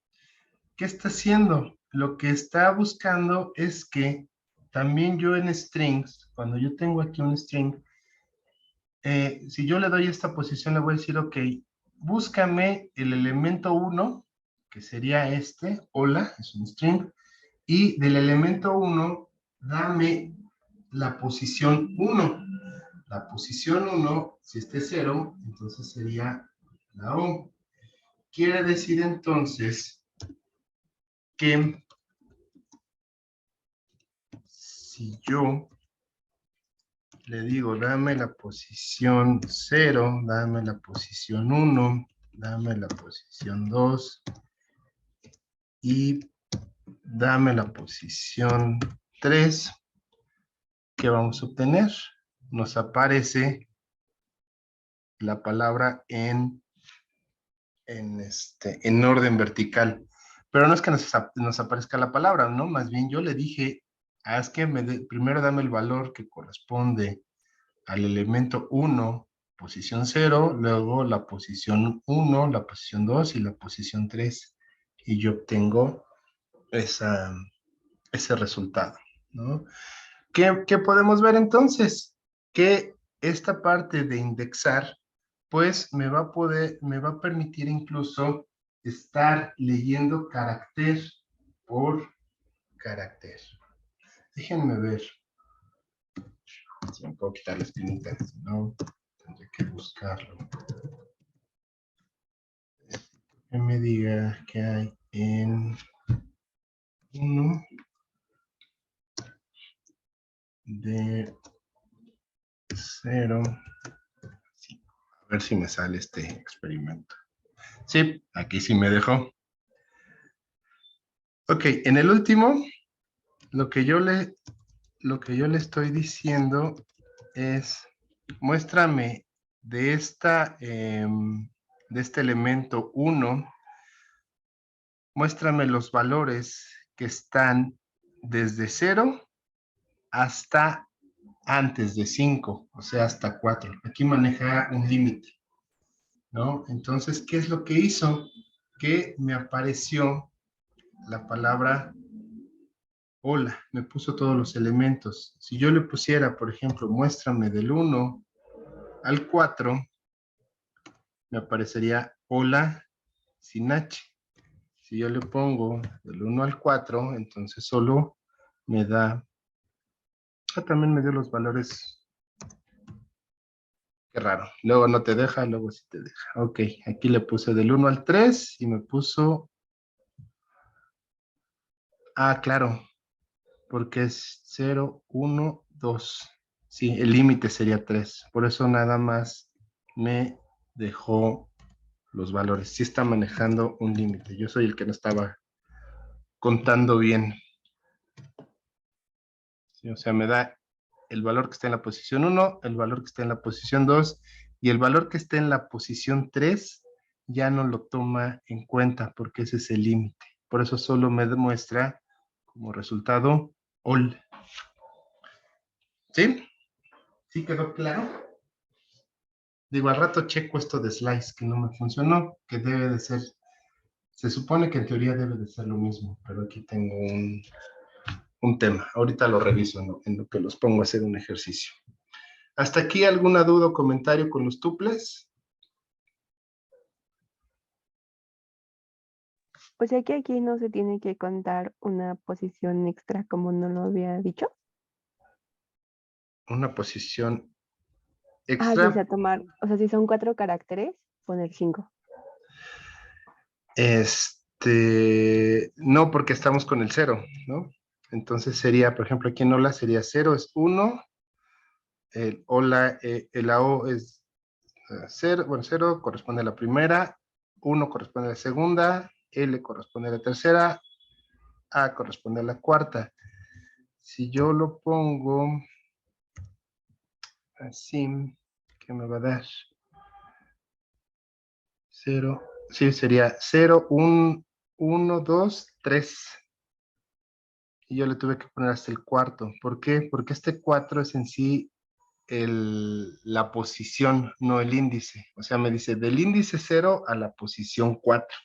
¿Qué está haciendo? Lo que está buscando es que también yo en strings, cuando yo tengo aquí un string, si yo le doy esta posición, le voy a decir, ok, búscame el elemento 1, que sería este, hola, es un string, y del elemento 1, dame la posición 1. La posición 1, si este es 0, entonces sería la O. Quiere decir entonces que si yo le digo, dame la posición 0, dame la posición 1, dame la posición 2 y dame la posición 3, ¿qué vamos a obtener? Nos aparece la palabra en orden vertical. Pero no es que nos aparezca la palabra, ¿no? Más bien yo le dije, haz que primero dame el valor que corresponde al elemento 1, posición 0, luego la posición 1, la posición 2 y la posición 3. Y yo obtengo ese resultado, ¿no? ¿Qué podemos ver entonces? Que esta parte de indexar, pues me va a permitir incluso estar leyendo carácter por carácter. Déjenme ver. Si me puedo quitar la espinita, si no, tendré que buscarlo. Que me diga que hay en 1 de 0. A ver si me sale este experimento. Sí, aquí sí me dejó. Ok, en el último, lo que yo le estoy diciendo es, muéstrame de este elemento 1, muéstrame los valores que están desde 0 hasta antes de 5, o sea, hasta 4. Aquí maneja un límite, ¿no? Entonces, ¿qué es lo que hizo? Que me apareció la palabra hola, me puso todos los elementos. Si yo le pusiera, por ejemplo, muéstrame del 1 al 4, me aparecería hola sin H. Si yo le pongo del 1 al 4, entonces solo me da, también me dio los valores. Qué raro. Luego no te deja, luego sí te deja. Ok, aquí le puse del 1 al 3 y me puso, claro, porque es 0, 1, 2. Sí, el límite sería 3. Por eso nada más me dejó los valores. Sí está manejando un límite. Yo soy el que no estaba contando bien. Sí, o sea, me da el valor que está en la posición 1, el valor que está en la posición 2 y el valor que está en la posición 3 ya no lo toma en cuenta porque ese es el límite. Por eso solo me demuestra como resultado all. ¿Sí? ¿Sí quedó claro? Digo, al rato checo esto de slice que no me funcionó, que debe de ser, se supone que en teoría debe de ser lo mismo, pero aquí tengo un tema. Ahorita lo reviso, ¿no? En lo que los pongo a hacer un ejercicio. ¿Hasta aquí alguna duda o comentario con los tuples? O sea que aquí no se tiene que contar una posición extra como no lo había dicho. Una posición Ya sea extra. tomar, o sea, si son 4 caracteres, poner 5. No, porque estamos con el 0, ¿no? Entonces sería, por ejemplo, aquí en hola sería 0 es 1, el hola, la O es 0, bueno, 0 corresponde a la primera, 1 corresponde a la segunda, L corresponde a la tercera, A corresponde a la cuarta. Si yo lo pongo así, ¿qué me va a dar? 0, Sí, sería 0, 1, 1, 2, 3. Y yo le tuve que poner hasta el cuarto. ¿Por qué? Porque este 4 es en sí la posición, no el índice. O sea, me dice del índice 0 a la posición 4.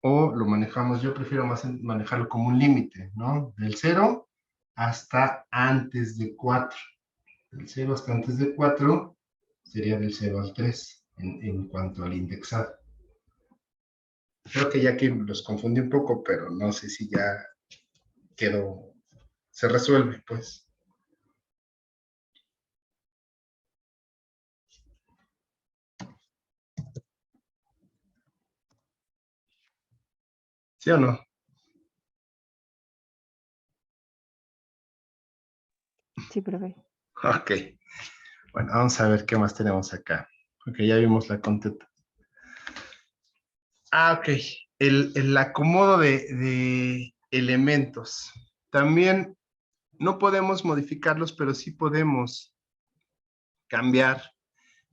O lo manejamos, yo prefiero más manejarlo como un límite, ¿no? Del 0 hasta antes de 4. Del 0 hasta antes de 4 sería del 0 al 3 en cuanto al indexado. Creo que ya aquí los confundí un poco, pero no sé si ya quedó, se resuelve, pues. ¿Sí o no? Sí, profe. Ok. Bueno, vamos a ver qué más tenemos acá. Ok, ya vimos la contenta. Ok. El acomodo de elementos. También no podemos modificarlos, pero sí podemos cambiar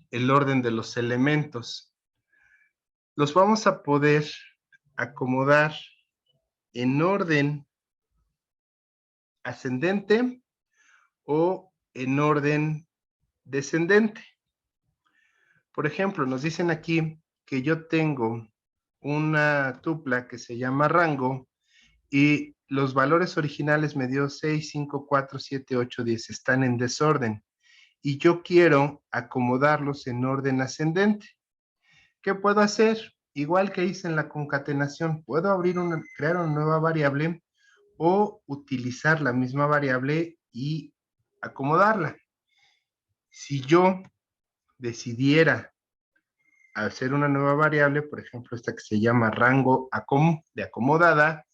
el orden de los elementos. Los vamos a poder acomodar en orden ascendente o en orden descendente. Por ejemplo, nos dicen aquí que yo tengo una tupla que se llama rango y los valores originales me dio 6, 5, 4, 7, 8, 10. Están en desorden y yo quiero acomodarlos en orden ascendente. ¿Qué puedo hacer? Igual que hice en la concatenación, puedo crear una nueva variable o utilizar la misma variable y acomodarla. Si yo decidiera hacer una nueva variable, por ejemplo, esta que se llama rango de acomodada,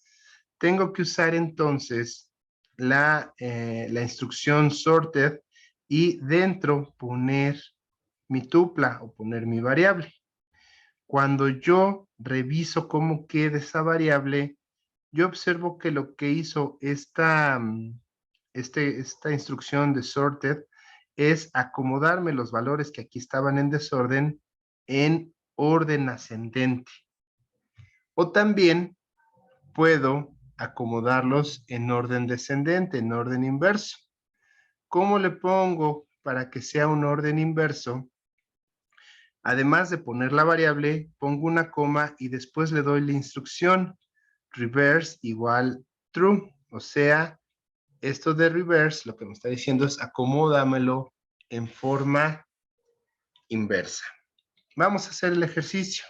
tengo que usar entonces la instrucción sorted y dentro poner mi tupla o poner mi variable. Cuando yo reviso cómo queda esa variable, yo observo que lo que hizo esta instrucción de sorted es acomodarme los valores que aquí estaban en desorden en orden ascendente. O también puedo acomodarlos en orden descendente, en orden inverso. ¿Cómo le pongo para que sea un orden inverso? Además de poner la variable, pongo una coma y después le doy la instrucción reverse igual true. O sea, esto de reverse lo que me está diciendo es acomódamelo en forma inversa. Vamos a hacer el ejercicio.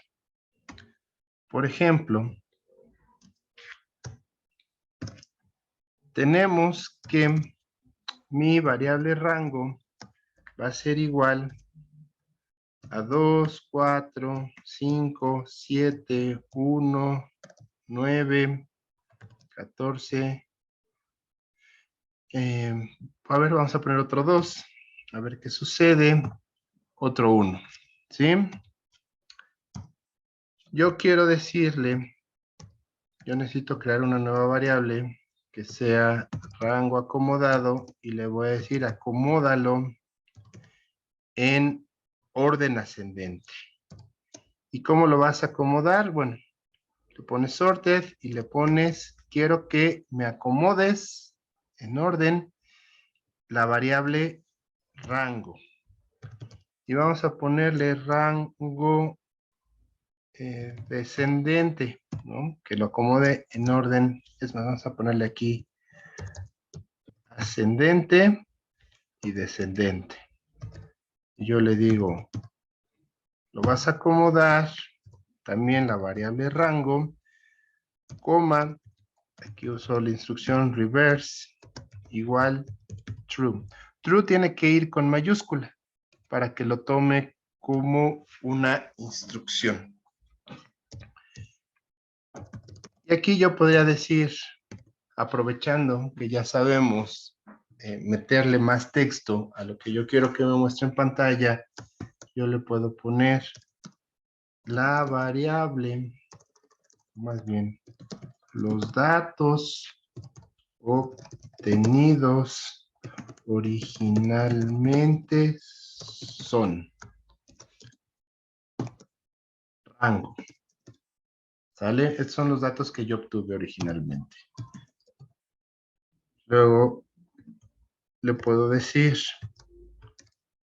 Por ejemplo, tenemos que mi variable rango va a ser igual a 2, 4, 5, 7, 1, 9, 14. A ver, vamos a poner otro 2. A ver qué sucede. Otro 1. ¿Sí? Yo quiero decirle, yo necesito crear una nueva variable que sea rango acomodado y le voy a decir acomódalo en orden ascendente. ¿Y cómo lo vas a acomodar? Bueno, le pones sorted y le pones, quiero que me acomodes en orden la variable rango. Y vamos a ponerle rango descendente, ¿no? Que lo acomode en orden. Es más, vamos a ponerle aquí ascendente y descendente. Y yo le digo, lo vas a acomodar también la variable rango, coma, aquí uso la instrucción reverse igual true. True tiene que ir con mayúscula para que lo tome como una instrucción. Y aquí yo podría decir, aprovechando que ya sabemos meterle más texto a lo que yo quiero que me muestre en pantalla, yo le puedo poner la variable, más bien, los datos obtenidos originalmente son rango. ¿Sale? Estos son los datos que yo obtuve originalmente. Luego le puedo decir,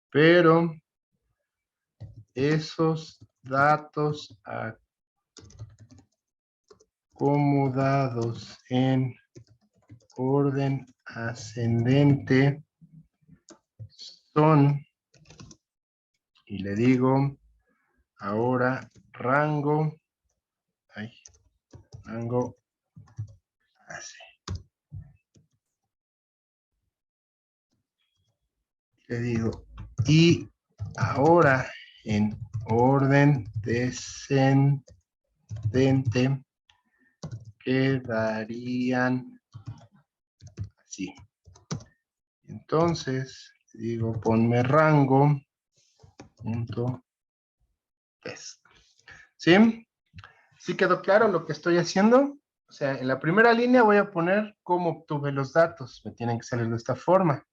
pero esos datos acomodados en orden ascendente son, y le digo, ahora rango así. Le digo, y ahora en orden descendente quedarían así. Entonces, digo, ponme rango punto test. ¿Sí? ¿Sí quedó claro lo que estoy haciendo? O sea, en la primera línea voy a poner cómo obtuve los datos. Me tienen que salir de esta forma.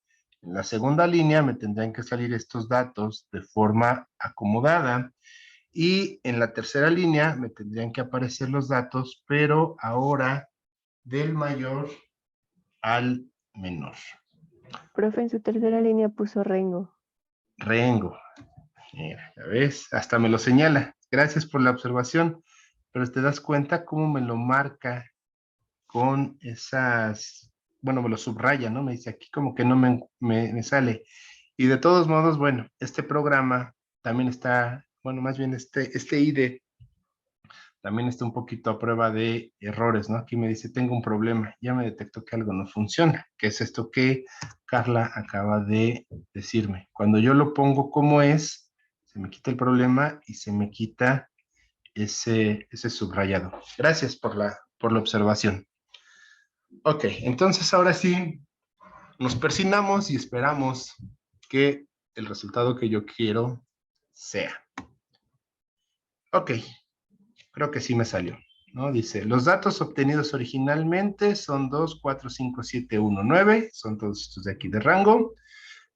En la segunda línea me tendrán que salir estos datos de forma acomodada. Y en la tercera línea me tendrían que aparecer los datos, pero ahora del mayor al menor. Profe, en su tercera línea puso Rengo. Rengo. Mira, ya ves, hasta me lo señala. Gracias por la observación. Pero te das cuenta cómo me lo marca con esas, bueno, me lo subraya, ¿no? Me dice aquí como que no me sale. Y de todos modos, bueno, este programa también está, bueno, más bien este IDE también está un poquito a prueba de errores, ¿no? Aquí me dice, tengo un problema, ya me detectó que algo no funciona, que es esto que Carla acaba de decirme. Cuando yo lo pongo como es, se me quita el problema y se me quita ese subrayado. Gracias por la observación. Ok, entonces ahora sí, nos persignamos y esperamos que el resultado que yo quiero sea. Ok, creo que sí me salió, ¿no? Dice, los datos obtenidos originalmente son 2, 4, 5, 7, 1, 9, son todos estos de aquí de rango,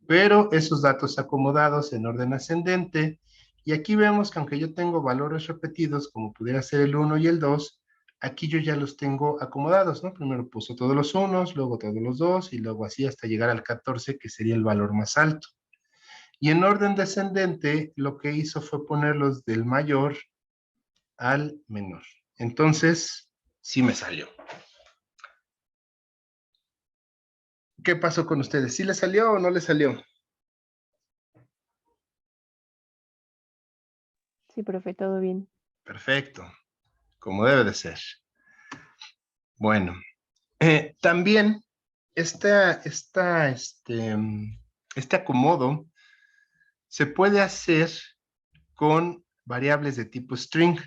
pero esos datos acomodados en orden ascendente, y aquí vemos que aunque yo tengo valores repetidos, como pudiera ser el 1 y el 2, aquí yo ya los tengo acomodados, ¿no? Primero puso todos los unos, luego todos los 2, y luego así hasta llegar al 14, que sería el valor más alto. Y en orden descendente, lo que hizo fue ponerlos del mayor al menor. Entonces, sí me salió. ¿Qué pasó con ustedes? ¿Sí les salió o no les salió? Sí, profe, todo bien. Perfecto, como debe de ser. Bueno, también este acomodo se puede hacer con variables de tipo string.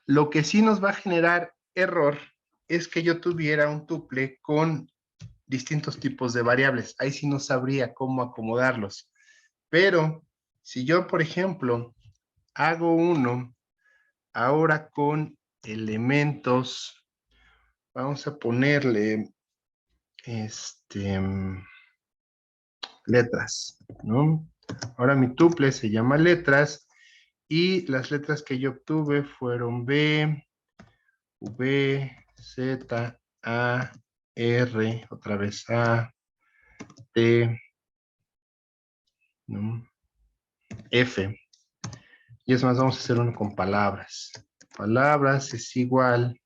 Lo que sí nos va a generar error es que yo tuviera un tuple con distintos tipos de variables. Ahí sí no sabría cómo acomodarlos. Pero si yo, por ejemplo, hago uno ahora con elementos, vamos a ponerle letras, ¿no? Ahora mi tuple se llama letras y las letras que yo obtuve fueron B, V, Z, A, R, otra vez A, T, ¿no? F. Y es más, vamos a hacer uno con palabras. Palabras es igual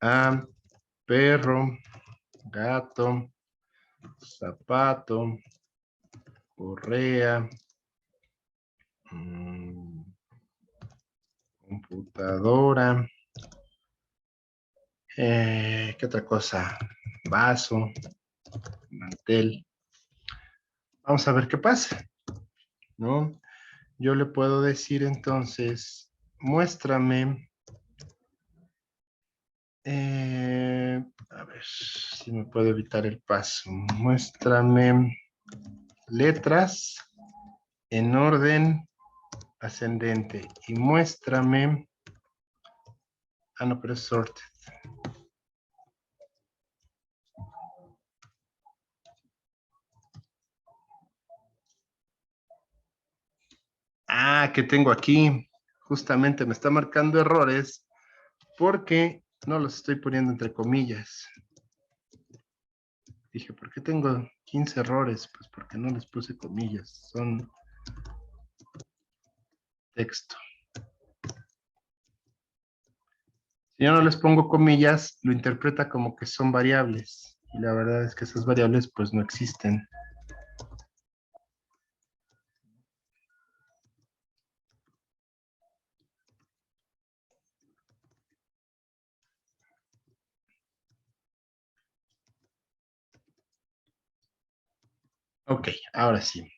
a perro, gato, zapato, correa, computadora, ¿qué otra cosa? Vaso, mantel. Vamos a ver qué pasa, ¿no? Yo le puedo decir entonces, muéstrame, a ver si me puedo evitar el paso, muéstrame letras en orden ascendente y muéstrame, no, pero es sorted. Que tengo aquí justamente me está marcando errores porque no los estoy poniendo entre comillas. Dije, ¿por qué tengo 15 errores? Pues porque no les puse comillas, son texto. Si yo no les pongo comillas, lo interpreta como que son variables. Y la verdad es que esas variables pues no existen. Ok, ahora sí.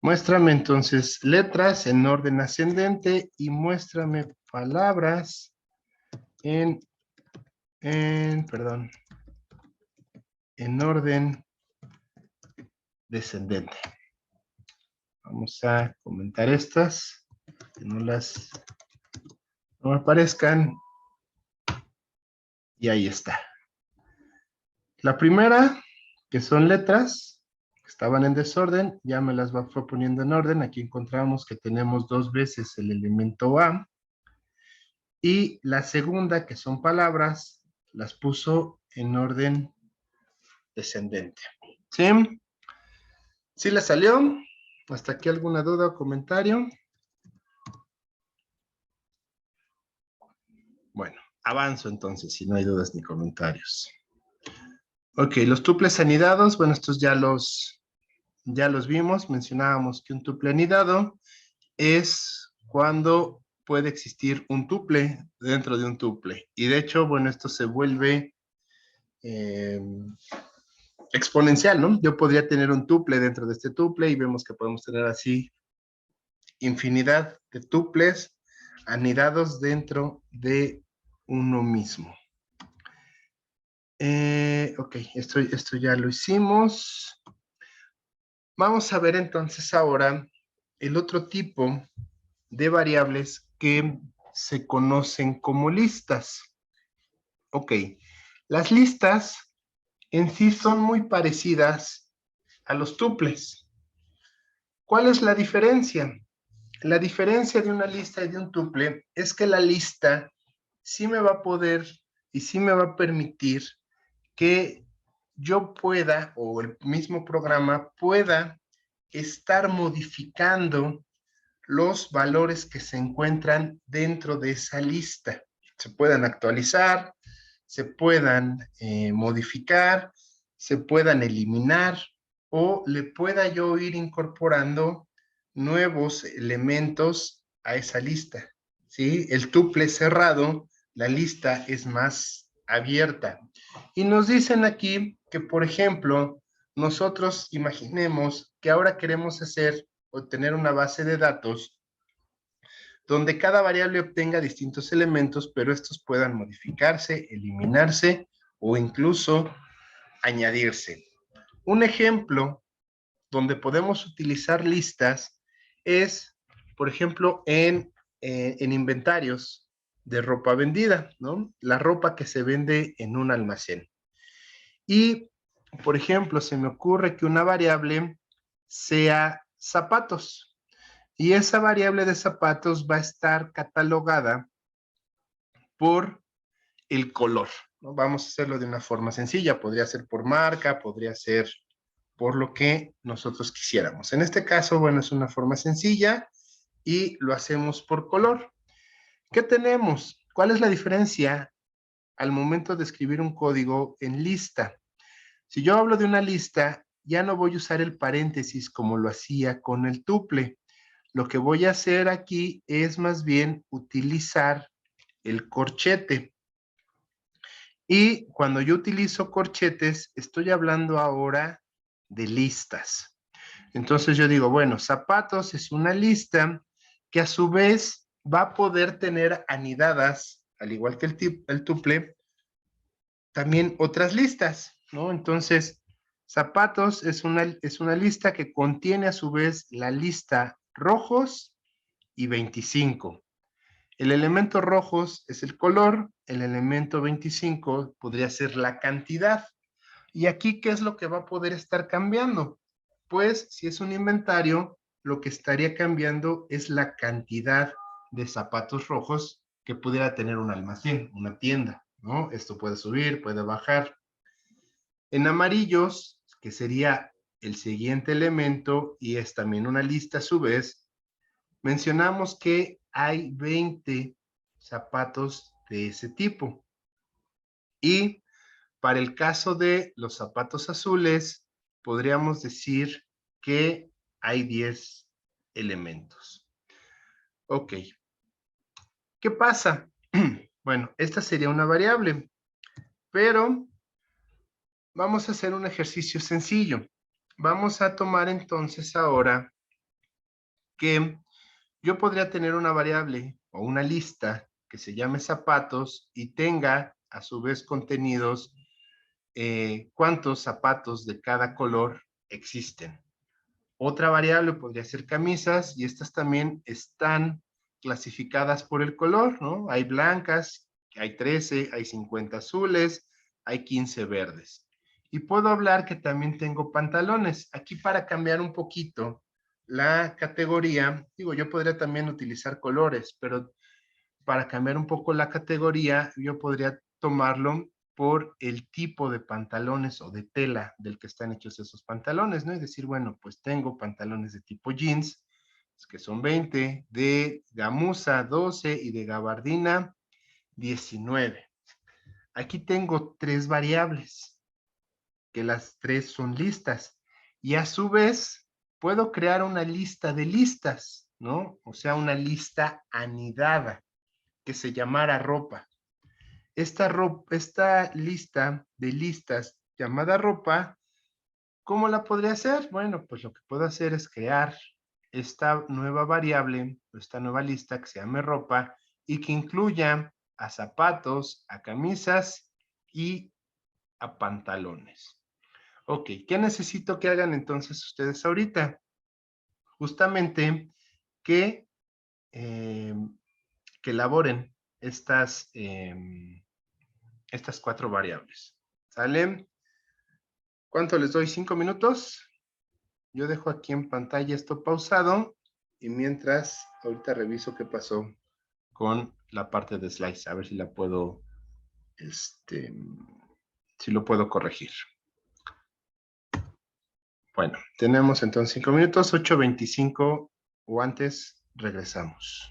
Muéstrame entonces letras en orden ascendente y muéstrame palabras en orden descendente. Vamos a comentar estas, que no me aparezcan. Y ahí está. La primera, que son letras, que estaban en desorden, ya me las fue poniendo en orden. Aquí encontramos que tenemos 2 veces el elemento A. Y la segunda, que son palabras, las puso en orden descendente. ¿Sí? ¿Sí le salió? ¿Hasta aquí alguna duda o comentario? Bueno, avanzo entonces, si no hay dudas ni comentarios. Ok, los tuples anidados, bueno, estos ya los vimos. Mencionábamos que un tuple anidado es cuando puede existir un tuple dentro de un tuple. Y de hecho, bueno, esto se vuelve exponencial, ¿no? Yo podría tener un tuple dentro de este tuple y vemos que podemos tener así infinidad de tuples anidados dentro de uno mismo. Ok, esto ya lo hicimos. Vamos a ver entonces ahora el otro tipo de variables que se conocen como listas. Ok, las listas en sí son muy parecidas a los tuples. ¿Cuál es la diferencia? La diferencia de una lista y de un tuple es que la lista sí me va a poder y sí me va a permitir que yo pueda, o el mismo programa pueda estar modificando los valores que se encuentran dentro de esa lista. Se puedan actualizar, se puedan modificar, se puedan eliminar o le pueda yo ir incorporando nuevos elementos a esa lista. ¿Sí? El tuple cerrado, la lista es más abierta. Y nos dicen aquí que, por ejemplo, nosotros imaginemos que ahora queremos obtener una base de datos donde cada variable obtenga distintos elementos, pero estos puedan modificarse, eliminarse o incluso añadirse. Un ejemplo donde podemos utilizar listas es, por ejemplo, en inventarios de ropa vendida, ¿no? La ropa que se vende en un almacén. Y, por ejemplo, se me ocurre que una variable sea zapatos. Y esa variable de zapatos va a estar catalogada por el color, ¿no? Vamos a hacerlo de una forma sencilla. Podría ser por marca, podría ser por lo que nosotros quisiéramos. En este caso, bueno, es una forma sencilla y lo hacemos por color. ¿Qué tenemos? ¿Cuál es la diferencia al momento de escribir un código en lista? Si yo hablo de una lista, ya no voy a usar el paréntesis como lo hacía con el tuple. Lo que voy a hacer aquí es más bien utilizar el corchete. Y cuando yo utilizo corchetes, estoy hablando ahora de listas. Entonces yo digo, bueno, zapatos es una lista que a su vez va a poder tener anidadas, al igual que el tuple, también otras listas, ¿no? Entonces, zapatos es una lista que contiene a su vez la lista rojos y 25. El elemento rojos es el color, el elemento 25 podría ser la cantidad. Y aquí, ¿qué es lo que va a poder estar cambiando? Pues, si es un inventario, lo que estaría cambiando es la cantidad de zapatos rojos que pudiera tener un almacén, una tienda, ¿no? Esto puede subir, puede bajar. En amarillos, que sería el siguiente elemento y es también una lista a su vez, mencionamos que hay 20 zapatos de ese tipo. Y para el caso de los zapatos azules, podríamos decir que hay 10 elementos. Ok. ¿Qué pasa? Bueno, esta sería una variable, pero vamos a hacer un ejercicio sencillo. Vamos a tomar entonces ahora que yo podría tener una variable o una lista que se llame zapatos y tenga a su vez contenidos cuántos zapatos de cada color existen. Otra variable podría ser camisas y estas también están clasificadas por el color, ¿no? Hay blancas, hay 13, hay 50 azules, hay 15 verdes. Y puedo hablar que también tengo pantalones. Aquí para cambiar un poquito la categoría, digo, yo podría también utilizar colores, pero para cambiar un poco la categoría, yo podría tomarlo por el tipo de pantalones o de tela del que están hechos esos pantalones, ¿no? Y decir, bueno, pues tengo pantalones de tipo jeans, que son 20, de gamuza 12 y de gabardina 19. Aquí tengo 3 variables, que las 3 son listas. Y a su vez, puedo crear una lista de listas, ¿no? O sea, una lista anidada que se llamara ropa. Esta lista de listas llamada ropa, ¿cómo la podría hacer? Bueno, pues lo que puedo hacer es crear esta nueva variable, esta nueva lista que se llame ropa y que incluya a zapatos, a camisas y a pantalones. Ok, ¿qué necesito que hagan entonces ustedes ahorita? Justamente que, eh, que elaboren estas 4 variables. ¿Sale? ¿Cuánto les doy? ¿5 minutos? Yo dejo aquí en pantalla esto pausado y mientras ahorita reviso qué pasó con la parte de slides, a ver si la puedo, si lo puedo corregir. Bueno, tenemos entonces 5 minutos, 8:25 o antes, regresamos.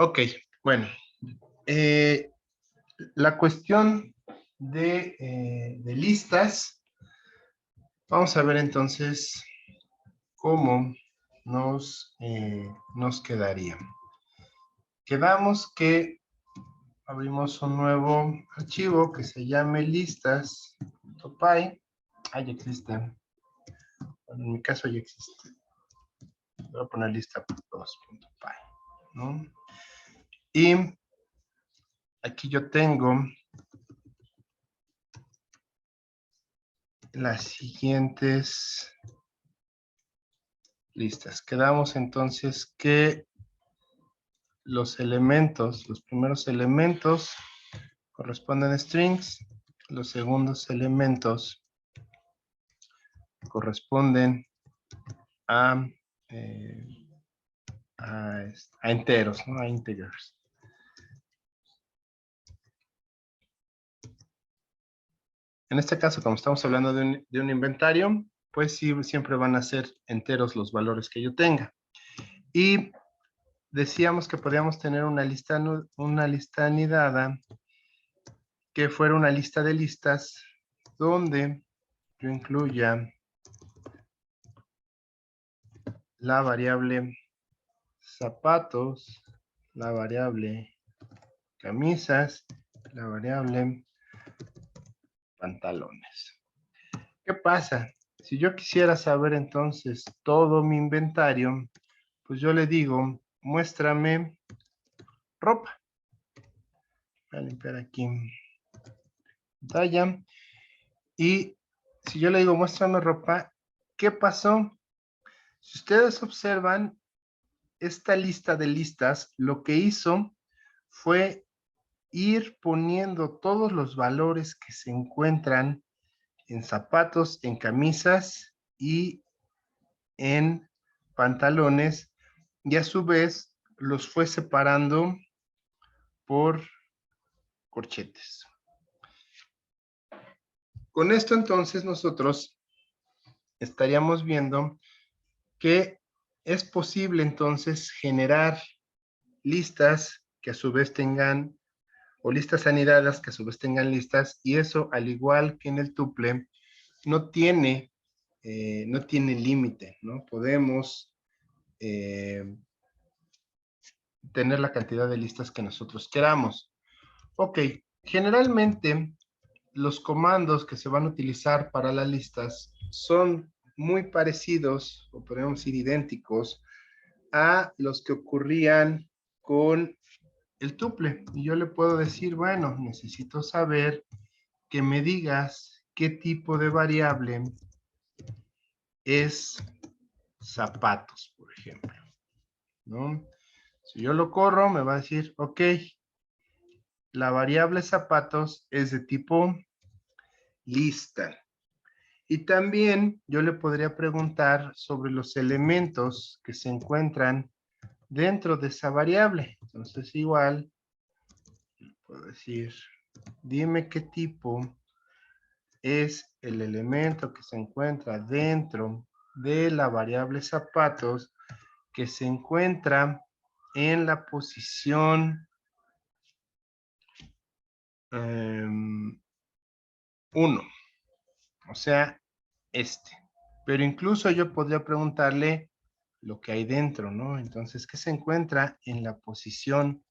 Ok, bueno. La cuestión de listas, vamos a ver entonces cómo nos quedaría. Quedamos que abrimos un nuevo archivo que se llame listas.py. Ah, ya existe. Bueno, en mi caso ya existe. Voy a poner lista.2.py, ¿no? Y aquí yo tengo las siguientes listas. Quedamos entonces que los elementos, los primeros elementos corresponden a strings, los segundos elementos corresponden a, a enteros, ¿no? A integers. En este caso, como estamos hablando de un inventario, pues sí, siempre van a ser enteros los valores que yo tenga. Y decíamos que podíamos tener una lista anidada que fuera una lista de listas donde yo incluya la variable zapatos, la variable camisas, la variable pantalones. ¿Qué pasa? Si yo quisiera saber entonces todo mi inventario, pues yo le digo, muéstrame ropa. Voy a limpiar aquí pantalla. Y si yo le digo, muéstrame ropa, ¿qué pasó? Si ustedes observan, esta lista de listas, lo que hizo fue ir poniendo todos los valores que se encuentran en zapatos, en camisas y en pantalones, y a su vez los fue separando por corchetes. Con esto entonces nosotros estaríamos viendo que es posible entonces generar listas que a su vez tengan, o listas anidadas que a su vez tengan listas, y eso, al igual que en el tuple, no tiene límite, ¿no? Podemos tener la cantidad de listas que nosotros queramos. Ok, generalmente los comandos que se van a utilizar para las listas son muy parecidos, o podemos decir idénticos, a los que ocurrían con el tuple. Y yo le puedo decir, bueno, necesito saber que me digas qué tipo de variable es zapatos, por ejemplo, ¿no? Si yo lo corro, me va a decir, ok, la variable zapatos es de tipo lista. Y también yo le podría preguntar sobre los elementos que se encuentran dentro de esa variable. Entonces, igual, puedo decir, dime qué tipo es el elemento que se encuentra dentro de la variable zapatos que se encuentra en la posición 1, o sea, este. Pero incluso yo podría preguntarle lo que hay dentro, ¿no? Entonces, ¿qué se encuentra en la posición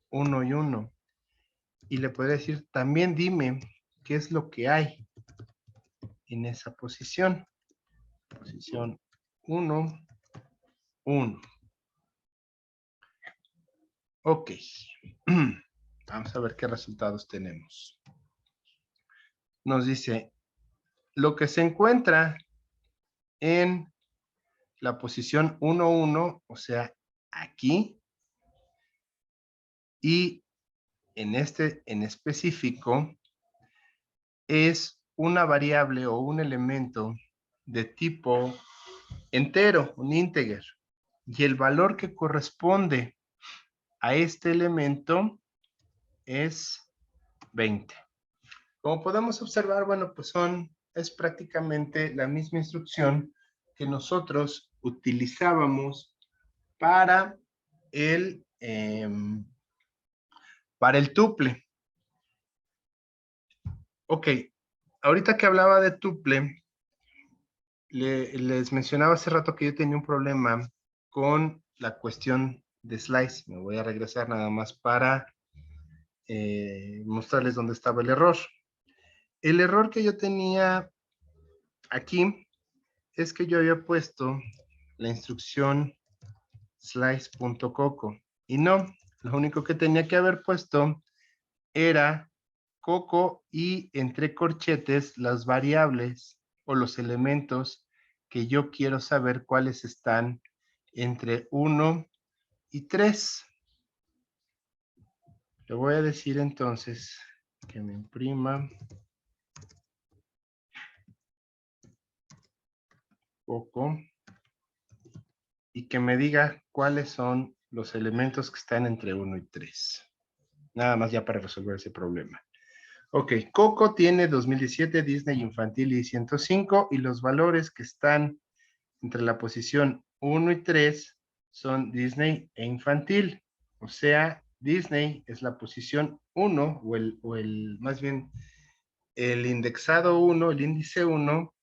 1 y 1? Y le podría decir, también dime qué es lo que hay en esa posición. Posición 1, 1. Ok. Vamos a ver qué resultados tenemos. Nos dice, lo que se encuentra en la posición 1, 1, o sea, aquí, y en este en específico, es una variable o un elemento de tipo entero, un integer. Y el valor que corresponde a este elemento es 20. Como podemos observar, bueno, pues es prácticamente la misma instrucción que nosotros utilizábamos para el para el tuple. Ok, ahorita que hablaba de tuple, les mencionaba hace rato que yo tenía un problema con la cuestión de slice. Me voy a regresar nada más para mostrarles dónde estaba el error. El error que yo tenía aquí es que yo había puesto la instrucción slice.coco y no, lo único que tenía que haber puesto era coco y entre corchetes las variables o los elementos que yo quiero saber cuáles están entre 1 y 3. Le voy a decir entonces que me imprima coco y que me diga cuáles son los elementos que están entre 1 y 3. Nada más ya para resolver ese problema. Ok, Coco tiene 2017, Disney Infantil y 105 y los valores que están entre la posición 1 y 3 son Disney e Infantil. O sea, Disney es la posición 1 o el más bien el indexado 1, el índice 1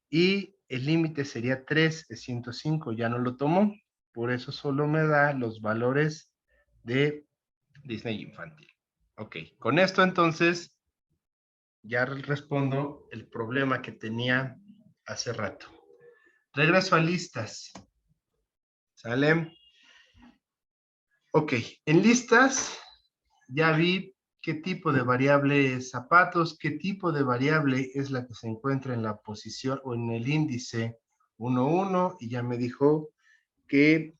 y el límite sería 3 de 105, ya no lo tomó. Por eso solo me da los valores de Disney Infantil. Ok, con esto entonces ya respondo el problema que tenía hace rato. Regreso a listas. ¿Sale? Ok, en listas ya vi qué tipo de variable es zapatos, qué tipo de variable es la que se encuentra en la posición o en el índice 1, y ya me dijo que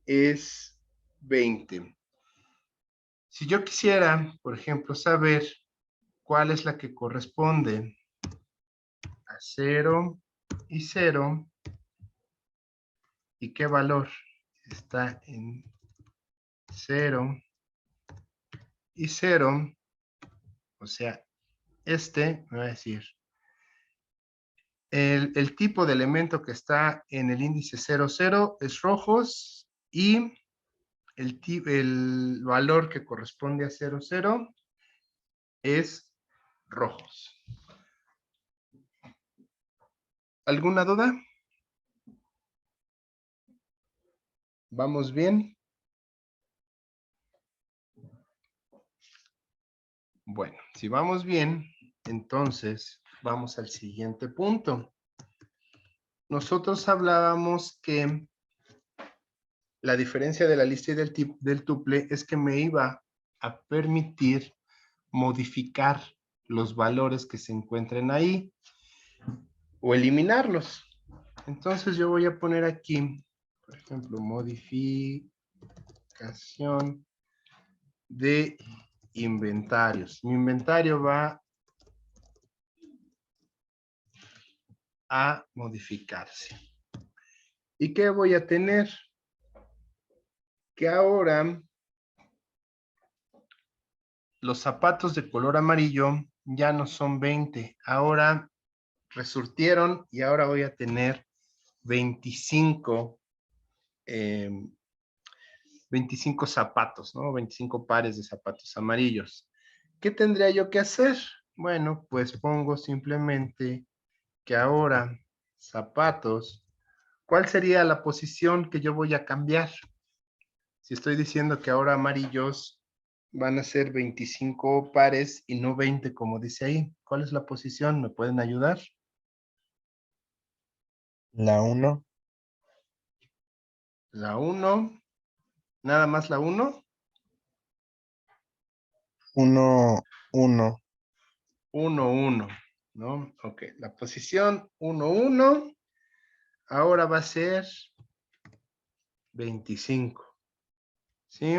es 20. Si yo quisiera, por ejemplo, saber cuál es la que corresponde a 0 y 0 y qué valor está en 0 y 0, o sea, me va a decir, el tipo de elemento que está en el índice 00 es rojos y el valor que corresponde a 00 es rojos. ¿Alguna duda? ¿Vamos bien? Bueno, si vamos bien, entonces vamos al siguiente punto. Nosotros hablábamos que la diferencia de la lista y del tuple es que me iba a permitir modificar los valores que se encuentren ahí o eliminarlos. Entonces yo voy a poner aquí, por ejemplo, modificación de inventarios. Mi inventario va a modificarse. ¿Y qué voy a tener? Que ahora los zapatos de color amarillo ya no son 20. Ahora resurtieron y ahora voy a tener 25 25 zapatos, ¿no? 25 pares de zapatos amarillos. ¿Qué tendría yo que hacer? Bueno, pues pongo simplemente que ahora zapatos, ¿cuál sería la posición que yo voy a cambiar? Si estoy diciendo que ahora amarillos van a ser 25 pares y no 20 como dice ahí, ¿cuál es la posición? ¿Me pueden ayudar? La 1, La 1, nada más la 1. 1, 1. 1, 1, ¿no? Ok, la posición 1, 1, ahora va a ser 25, ¿sí?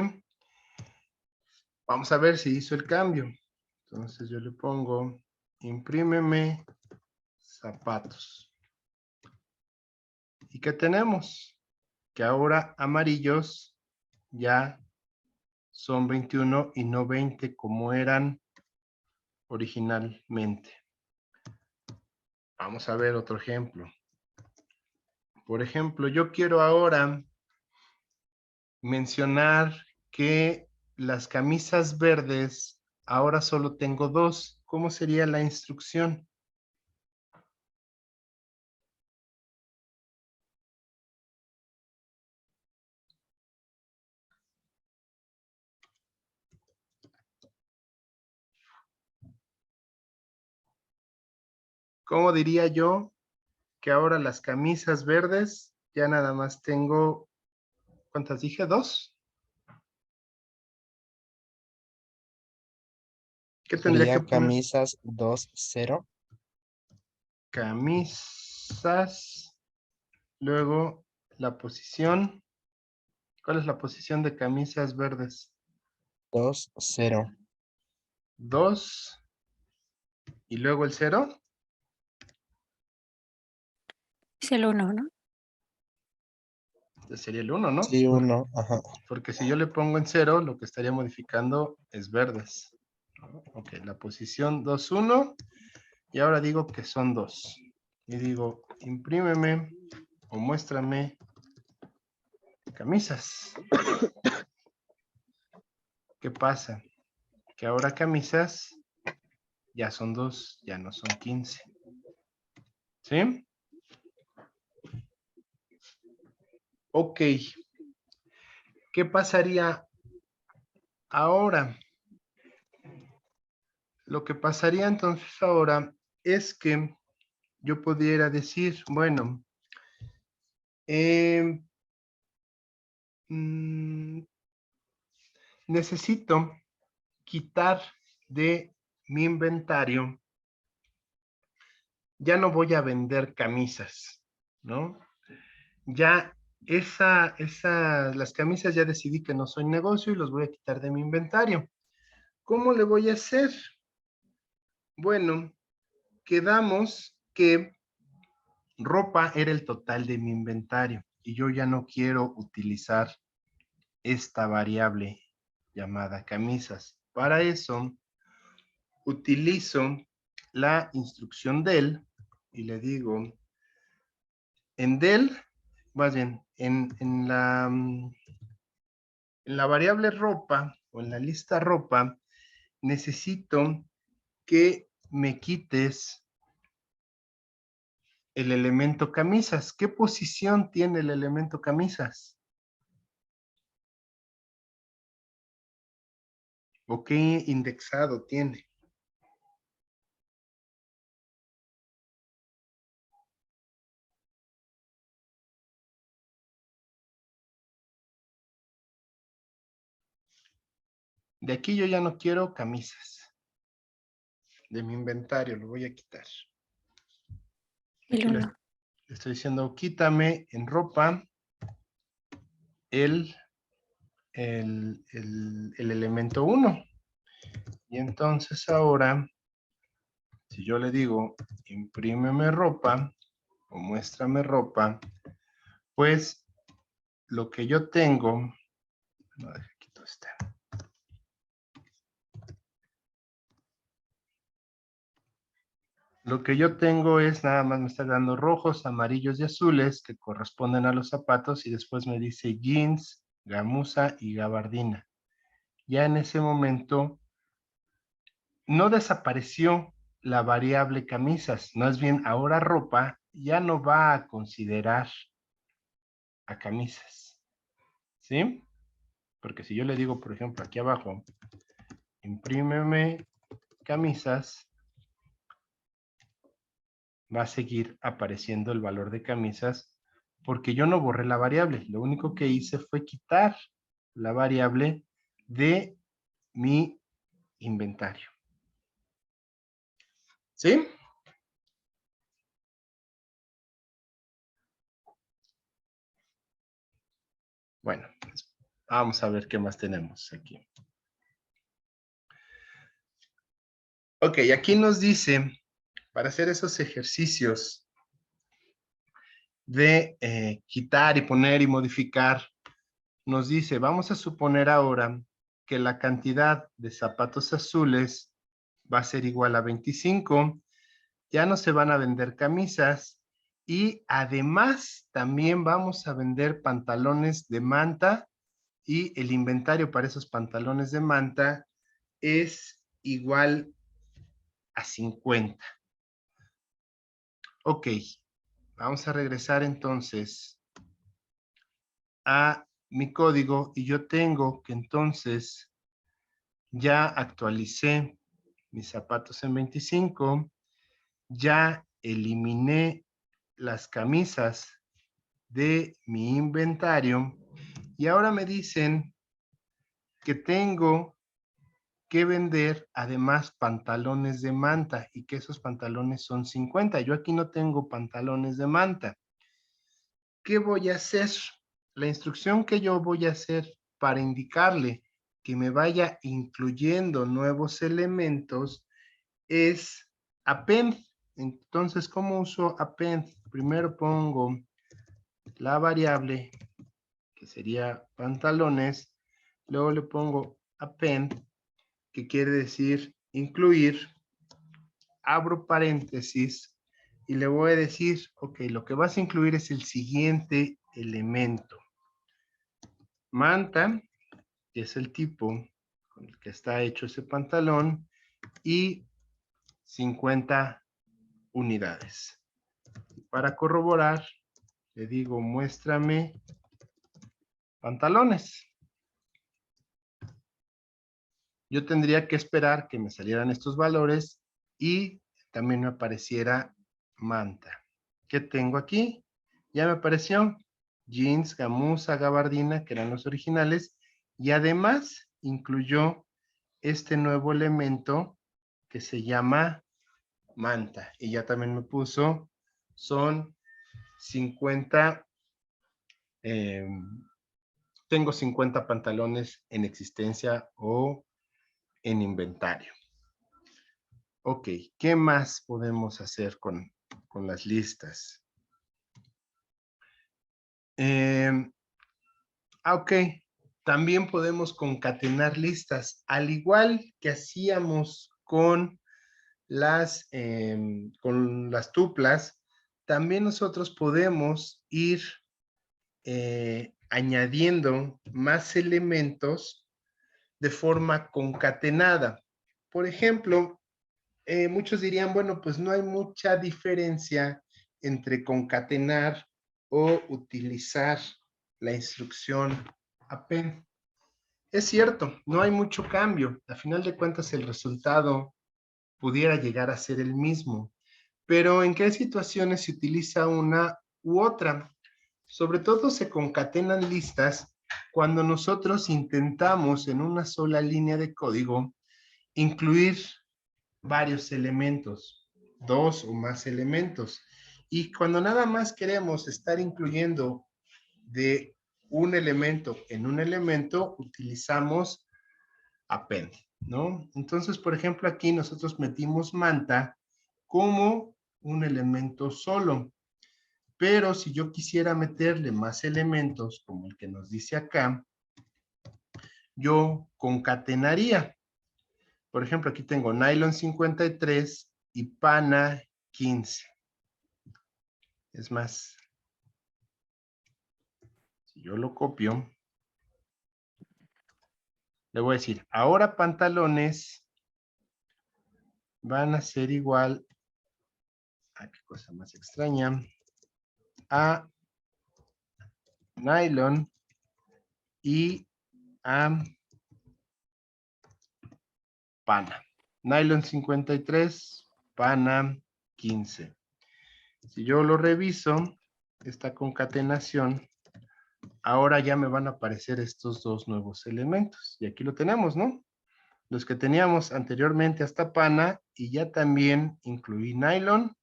Vamos a ver si hizo el cambio. Entonces yo le pongo, imprímeme zapatos. ¿Y qué tenemos? Que ahora amarillos ya son 21 y no 20 como eran originalmente. Vamos a ver otro ejemplo. Por ejemplo, yo quiero ahora mencionar que las camisas verdes ahora solo tengo 2. ¿Cómo sería la instrucción? ¿Cómo diría yo que ahora las camisas verdes ya nada más tengo, ¿cuántas dije? 2. ¿Qué tendría que Sería poner? camisas 2-0. Camisas, luego la posición. ¿Cuál es la posición de camisas verdes? 2-0. 2 y luego el 0. Es el 1, ¿no? Sería el 1, ¿no? Sí, 1. Ajá. Porque si yo le pongo en 0, lo que estaría modificando es verdes. Ok, la posición 2, 1. Y ahora digo que son 2. Y digo, imprímeme o muéstrame camisas. ¿Qué pasa? Que ahora camisas ya son 2, ya no son 15. ¿Sí? Ok. ¿Qué pasaría ahora? Lo que pasaría entonces ahora es que yo pudiera decir, bueno, necesito quitar de mi inventario, ya no voy a vender camisas, ¿no? Ya las camisas ya decidí que no son negocio y los voy a quitar de mi inventario. ¿Cómo le voy a hacer? Bueno, quedamos que ropa era el total de mi inventario y yo ya no quiero utilizar esta variable llamada camisas. Para eso, utilizo la instrucción del y le digo, en del, más bien, en la variable ropa o en la lista ropa, necesito que me quites el elemento camisas. ¿Qué posición tiene el elemento camisas? ¿O qué indexado tiene? De aquí yo ya no quiero camisas. De mi inventario lo voy a quitar. El Aquí le 1. estoy diciendo, quítame en ropa el elemento 1. Y entonces ahora, si yo le digo, imprímeme ropa o muéstrame ropa, pues lo que yo tengo, no, aquí todo está. Lo que yo tengo es nada más me está dando rojos, amarillos y azules que corresponden a los zapatos y después me dice jeans, gamuza y gabardina. Ya en ese momento no desapareció la variable camisas, más bien ahora ropa ya no va a considerar a camisas, ¿sí? Porque si yo le digo, por ejemplo, aquí abajo, imprímeme camisas, va a seguir apareciendo el valor de camisas porque yo no borré la variable. Lo único que hice fue quitar la variable de mi inventario. ¿Sí? Bueno, pues vamos a ver qué más tenemos aquí. Ok, aquí nos dice, para hacer esos ejercicios de quitar y poner y modificar, nos dice, vamos a suponer ahora que la cantidad de zapatos azules va a ser igual a 25, ya no se van a vender camisas y además también vamos a vender pantalones de manta y el inventario para esos pantalones de manta es igual a 50. Ok, vamos a regresar entonces a mi código y yo tengo que entonces ya actualicé mis zapatos en 25, ya eliminé las camisas de mi inventario y ahora me dicen que tengo que vender además pantalones de manta y que esos pantalones son 50. Yo aquí no tengo pantalones de manta. ¿Qué voy a hacer? La instrucción que yo voy a hacer para indicarle que me vaya incluyendo nuevos elementos es append. Entonces, ¿cómo uso append? Primero pongo la variable, que sería pantalones, luego le pongo append, que quiere decir incluir, abro paréntesis y le voy a decir, ok, lo que vas a incluir es el siguiente elemento. Manta, que es el tipo con el que está hecho ese pantalón, y 50 unidades. Para corroborar, le digo, muéstrame pantalones. Yo tendría que esperar que me salieran estos valores y también me apareciera manta. ¿Qué tengo aquí? Ya me apareció jeans, gamuza, gabardina, que eran los originales, y además incluyó este nuevo elemento que se llama manta. Y ya también me puso, son 50, tengo 50 pantalones en existencia o en inventario. Ok, ¿qué más podemos hacer con las listas? Ok, también podemos concatenar listas, al igual que hacíamos con las tuplas, también nosotros podemos ir añadiendo más elementos de forma concatenada. Por ejemplo, muchos dirían, bueno, pues no hay mucha diferencia entre concatenar o utilizar la instrucción append. Es cierto, no hay mucho cambio. A final de cuentas, el resultado pudiera llegar a ser el mismo. Pero ¿en qué situaciones se utiliza una u otra? Sobre todo se concatenan listas cuando nosotros intentamos en una sola línea de código incluir varios elementos, 2 o más elementos. Y cuando nada más queremos estar incluyendo de un elemento en un elemento, utilizamos append, ¿no? Entonces, por ejemplo, aquí nosotros metimos manta como un elemento solo. Pero si yo quisiera meterle más elementos, como el que nos dice acá, yo concatenaría. Por ejemplo, aquí tengo nylon 53 y pana 15. Es más, si yo lo copio, le voy a decir, ahora pantalones van a ser igual, a qué cosa más extraña, a nylon y a pana. Nylon 53, pana 15. Si yo lo reviso, esta concatenación, ahora ya me van a aparecer estos dos nuevos elementos. Y aquí lo tenemos, ¿no? Los que teníamos anteriormente hasta pana y ya también incluí nylon,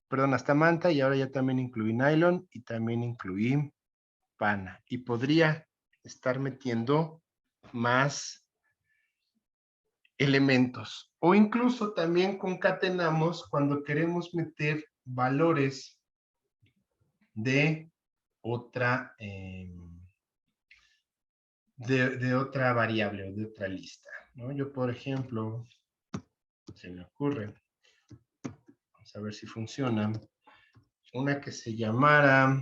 perdón, hasta manta y ahora ya también incluí nylon y también incluí pana. Y podría estar metiendo más elementos. O incluso también concatenamos cuando queremos meter valores de otra, de otra variable o de otra lista, ¿no? Yo, por ejemplo, se me ocurre, vamos a ver si funciona, una que se llamara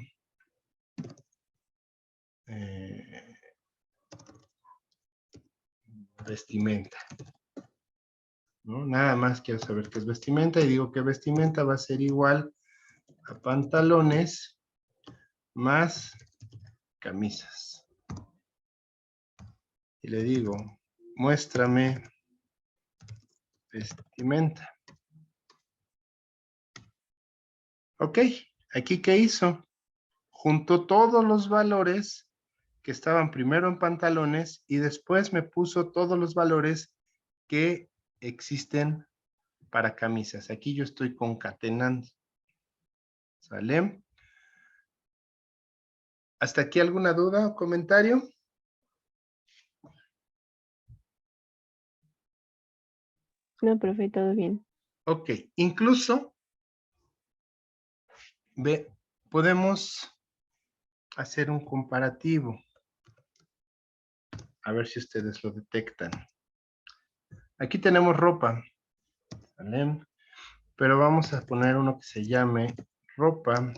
vestimenta. ¿No? Nada más quiero saber qué es vestimenta y digo que vestimenta va a ser igual a pantalones más camisas. Y le digo, muéstrame vestimenta. Ok, aquí ¿qué hizo? Juntó todos los valores que estaban primero en pantalones y después me puso todos los valores que existen para camisas. Aquí yo estoy concatenando. ¿Sale? ¿Hasta aquí alguna duda o comentario? No, profe, todo bien. Ok, incluso podemos hacer un comparativo. A ver si ustedes lo detectan. Aquí tenemos ropa, ¿vale? Pero vamos a poner uno que se llame ropa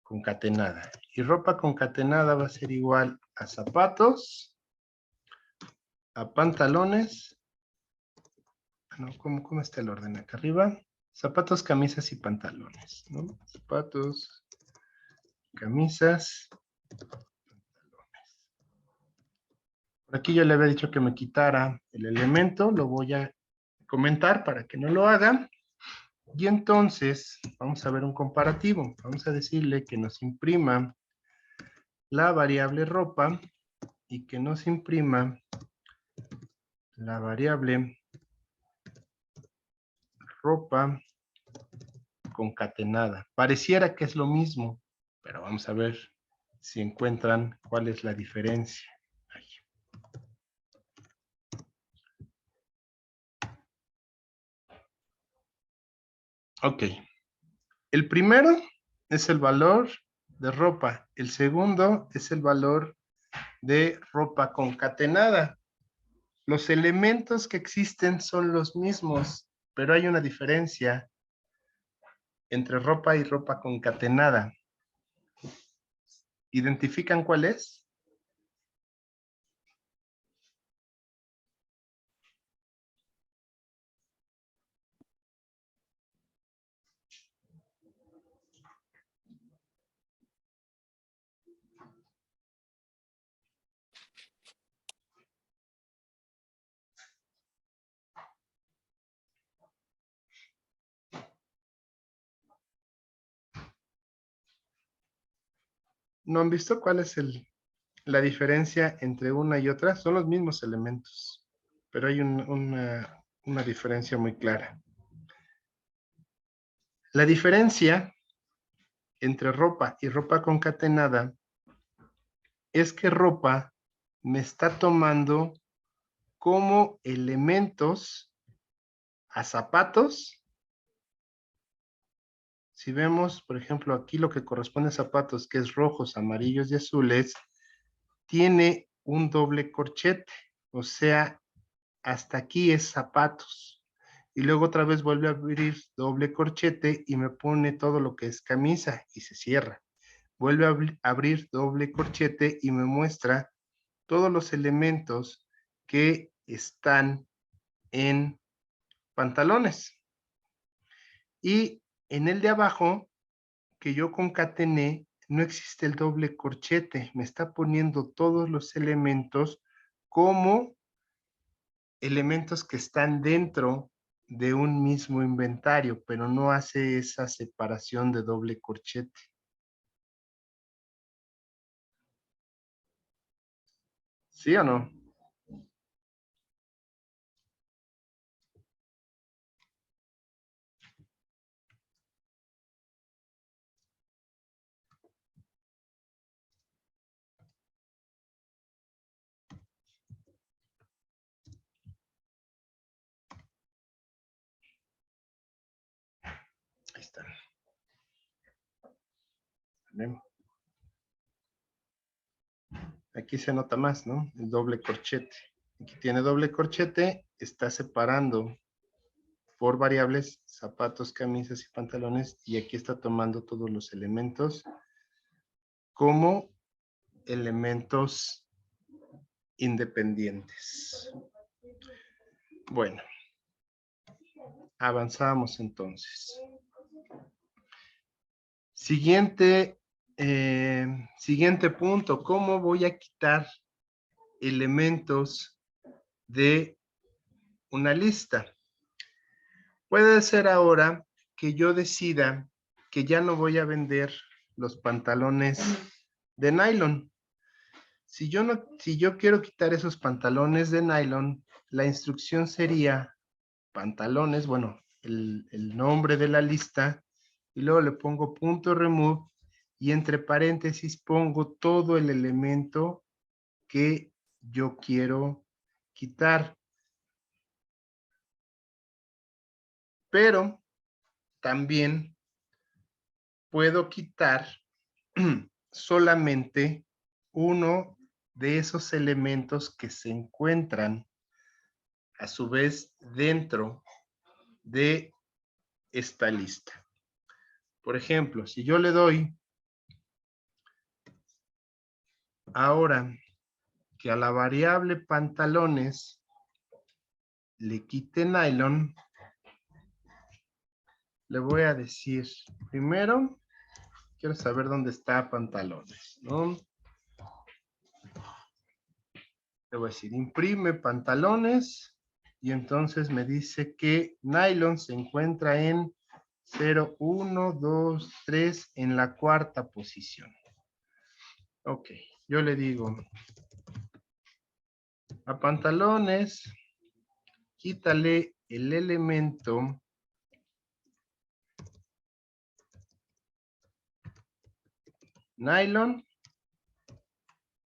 concatenada. Y ropa concatenada va a ser igual a zapatos, a pantalones. No, ¿cómo está el orden acá arriba? Zapatos, camisas y pantalones, ¿no? Zapatos, camisas, pantalones. Por aquí yo le había dicho que me quitara el elemento, lo voy a comentar para que no lo haga. Y entonces vamos a ver un comparativo. Vamos a decirle que nos imprima la variable ropa y que nos imprima la variable ropa concatenada. Pareciera que es lo mismo, pero vamos a ver si encuentran cuál es la diferencia. Ahí. Ok. El primero es el valor de ropa. El segundo es el valor de ropa concatenada. Los elementos que existen son los mismos, pero hay una diferencia entre ropa y ropa concatenada. ¿Identifican cuál es? ¿No han visto cuál es la diferencia entre una y otra? Son los mismos elementos, pero hay una diferencia muy clara. La diferencia entre ropa y ropa concatenada es que ropa me está tomando como elementos a zapatos. Si vemos, por ejemplo, aquí lo que corresponde a zapatos, que es rojos, amarillos y azules, tiene un doble corchete, o sea, hasta aquí es zapatos. Y luego otra vez vuelve a abrir doble corchete y me pone todo lo que es camisa y se cierra. Vuelve a abrir doble corchete y me muestra todos los elementos que están en pantalones. Y en el de abajo, que yo concatené, no existe el doble corchete. Me está poniendo todos los elementos como elementos que están dentro de un mismo inventario, pero no hace esa separación de doble corchete. ¿Sí o no? Ahí está. ¿Vale? Aquí se nota más, ¿no? El doble corchete. Aquí tiene doble corchete, está separando por variables zapatos, camisas y pantalones, y aquí está tomando todos los elementos como elementos independientes. Bueno, avanzamos entonces. Siguiente punto, ¿cómo voy a quitar elementos de una lista? Puede ser ahora que yo decida que ya no voy a vender los pantalones de nylon. Si yo quiero quitar esos pantalones de nylon, la instrucción sería pantalones, bueno, el nombre de la lista, y luego le pongo punto remove, y entre paréntesis pongo todo el elemento que yo quiero quitar. Pero también puedo quitar solamente uno de esos elementos que se encuentran a su vez dentro de esta lista. Por ejemplo, si yo le doy ahora que a la variable pantalones le quite nylon, le voy a decir primero, quiero saber dónde está pantalones, ¿no? Le voy a decir imprime pantalones y entonces me dice que nylon se encuentra en 0, 1, 2, 3 en la cuarta posición. Ok, yo le digo a pantalones, quítale el elemento nylon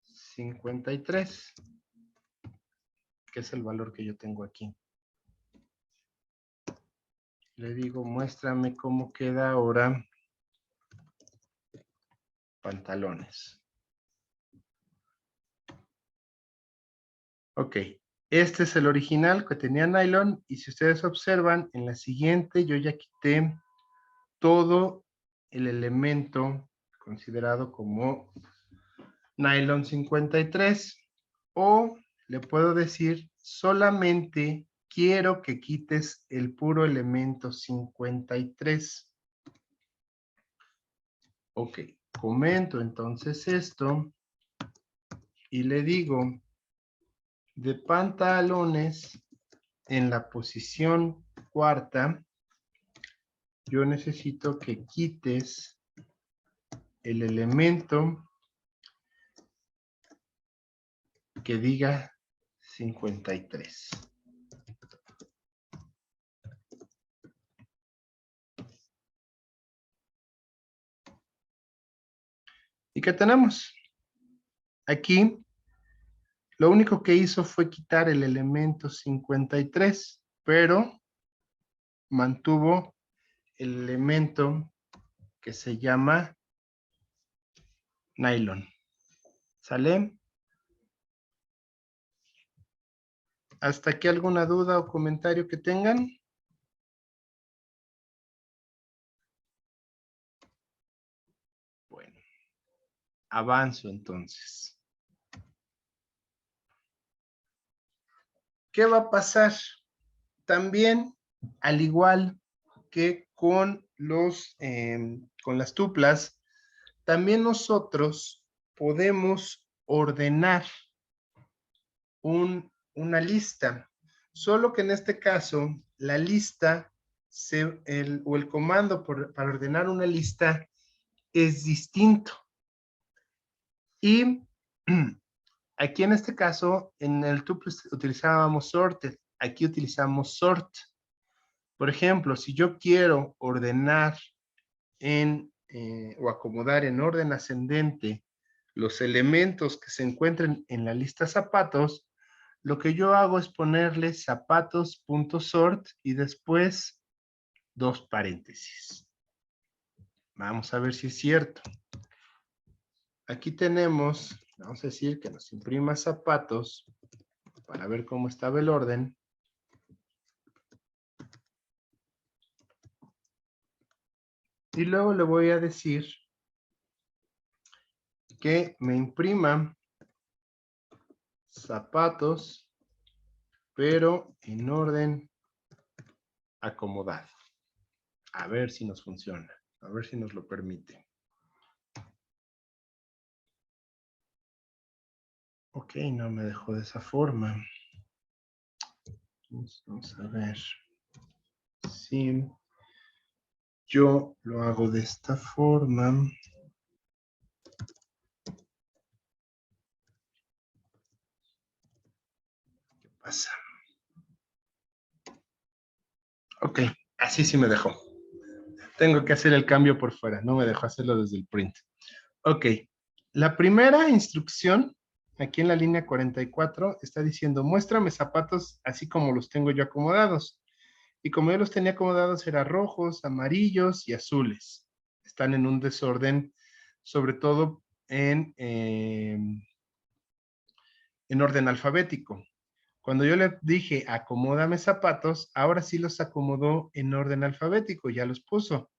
53, que es el valor que yo tengo aquí. Le digo, muéstrame cómo queda ahora pantalones. Ok, este es el original que tenía nylon y si ustedes observan, en la siguiente yo ya quité todo el elemento considerado como nylon 53 o le puedo decir solamente quiero que quites el puro elemento 53. Ok, comento entonces esto y le digo de pantalones en la posición cuarta, yo necesito que quites el elemento que diga 53. ¿Y qué tenemos? Aquí, lo único que hizo fue quitar el elemento 53, pero mantuvo el elemento que se llama nylon. ¿Sale? ¿Hasta aquí alguna duda o comentario que tengan? Bueno, avanzo entonces. ¿Qué va a pasar? También, al igual que con las tuplas, también nosotros podemos ordenar una lista. Solo que en este caso, la lista o el comando para ordenar una lista es distinto. Y aquí en este caso, en el tuple utilizábamos sorted, aquí utilizamos sort. Por ejemplo, si yo quiero ordenar o acomodar en orden ascendente los elementos que se encuentren en la lista zapatos, lo que yo hago es ponerle zapatos.sort y después 2 paréntesis. Vamos a ver si es cierto. Aquí tenemos, vamos a decir que nos imprima zapatos para ver cómo estaba el orden. Y luego le voy a decir que me imprima zapatos, pero en orden acomodado. A ver si nos funciona. A ver si nos lo permite. Ok, no me dejó de esa forma. Vamos a ver. Si yo lo hago de esta forma. ¿Qué pasa? Ok, así sí me dejó. Tengo que hacer el cambio por fuera. No me dejó hacerlo desde el print. Ok, la primera instrucción, aquí en la línea 44, está diciendo, muéstrame zapatos así como los tengo yo acomodados. Y como yo los tenía acomodados, eran rojos, amarillos y azules. Están en un desorden, sobre todo en orden alfabético. Cuando yo le dije, acomódame zapatos, ahora sí los acomodó en orden alfabético, ya los puso.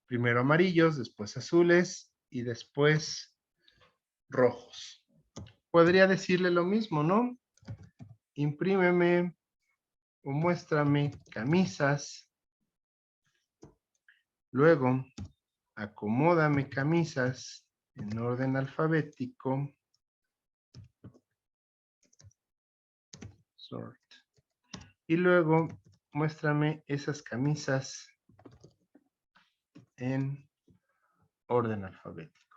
Primero amarillos, después azules y después rojos. Podría decirle lo mismo, ¿no? Imprímeme o muéstrame camisas. Luego, acomódame camisas en orden alfabético. Sort. Y luego, muéstrame esas camisas en orden alfabético.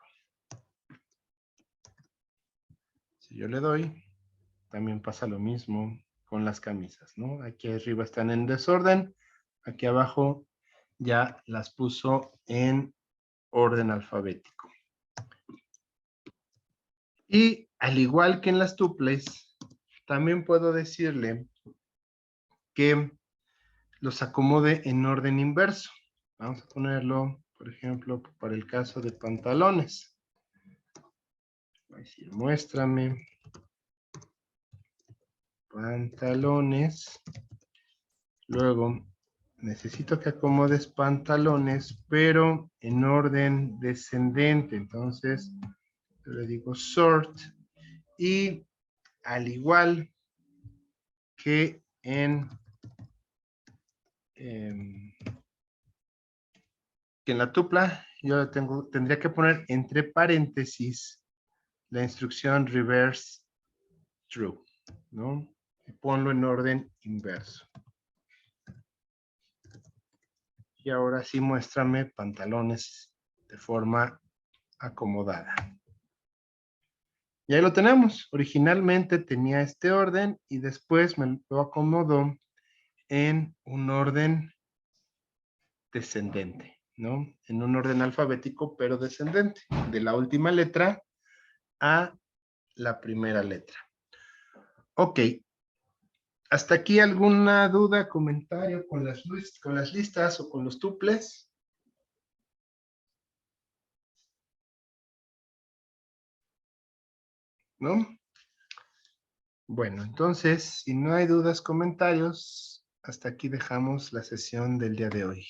Si yo le doy, también pasa lo mismo con las camisas, ¿no? Aquí arriba están en desorden, aquí abajo ya las puso en orden alfabético. Y al igual que en las tuples, también puedo decirle que los acomode en orden inverso. Vamos a ponerlo, por ejemplo, para el caso de pantalones. Voy a decir, muéstrame pantalones. Luego, necesito que acomodes pantalones, pero en orden descendente. Entonces, le digo sort. Y al igual que en la tupla, yo tendría que poner entre paréntesis la instrucción reverse true, ¿no? Y ponlo en orden inverso. Y ahora sí muéstrame pantalones de forma acomodada. Y ahí lo tenemos. Originalmente tenía este orden y después me lo acomodó en un orden descendente, ¿no? En un orden alfabético, pero descendente, de la última letra a la primera letra. Ok. ¿Hasta aquí alguna duda, comentario con las listas o con los tuples? ¿No? Bueno, entonces, si no hay dudas, comentarios, hasta aquí dejamos la sesión del día de hoy.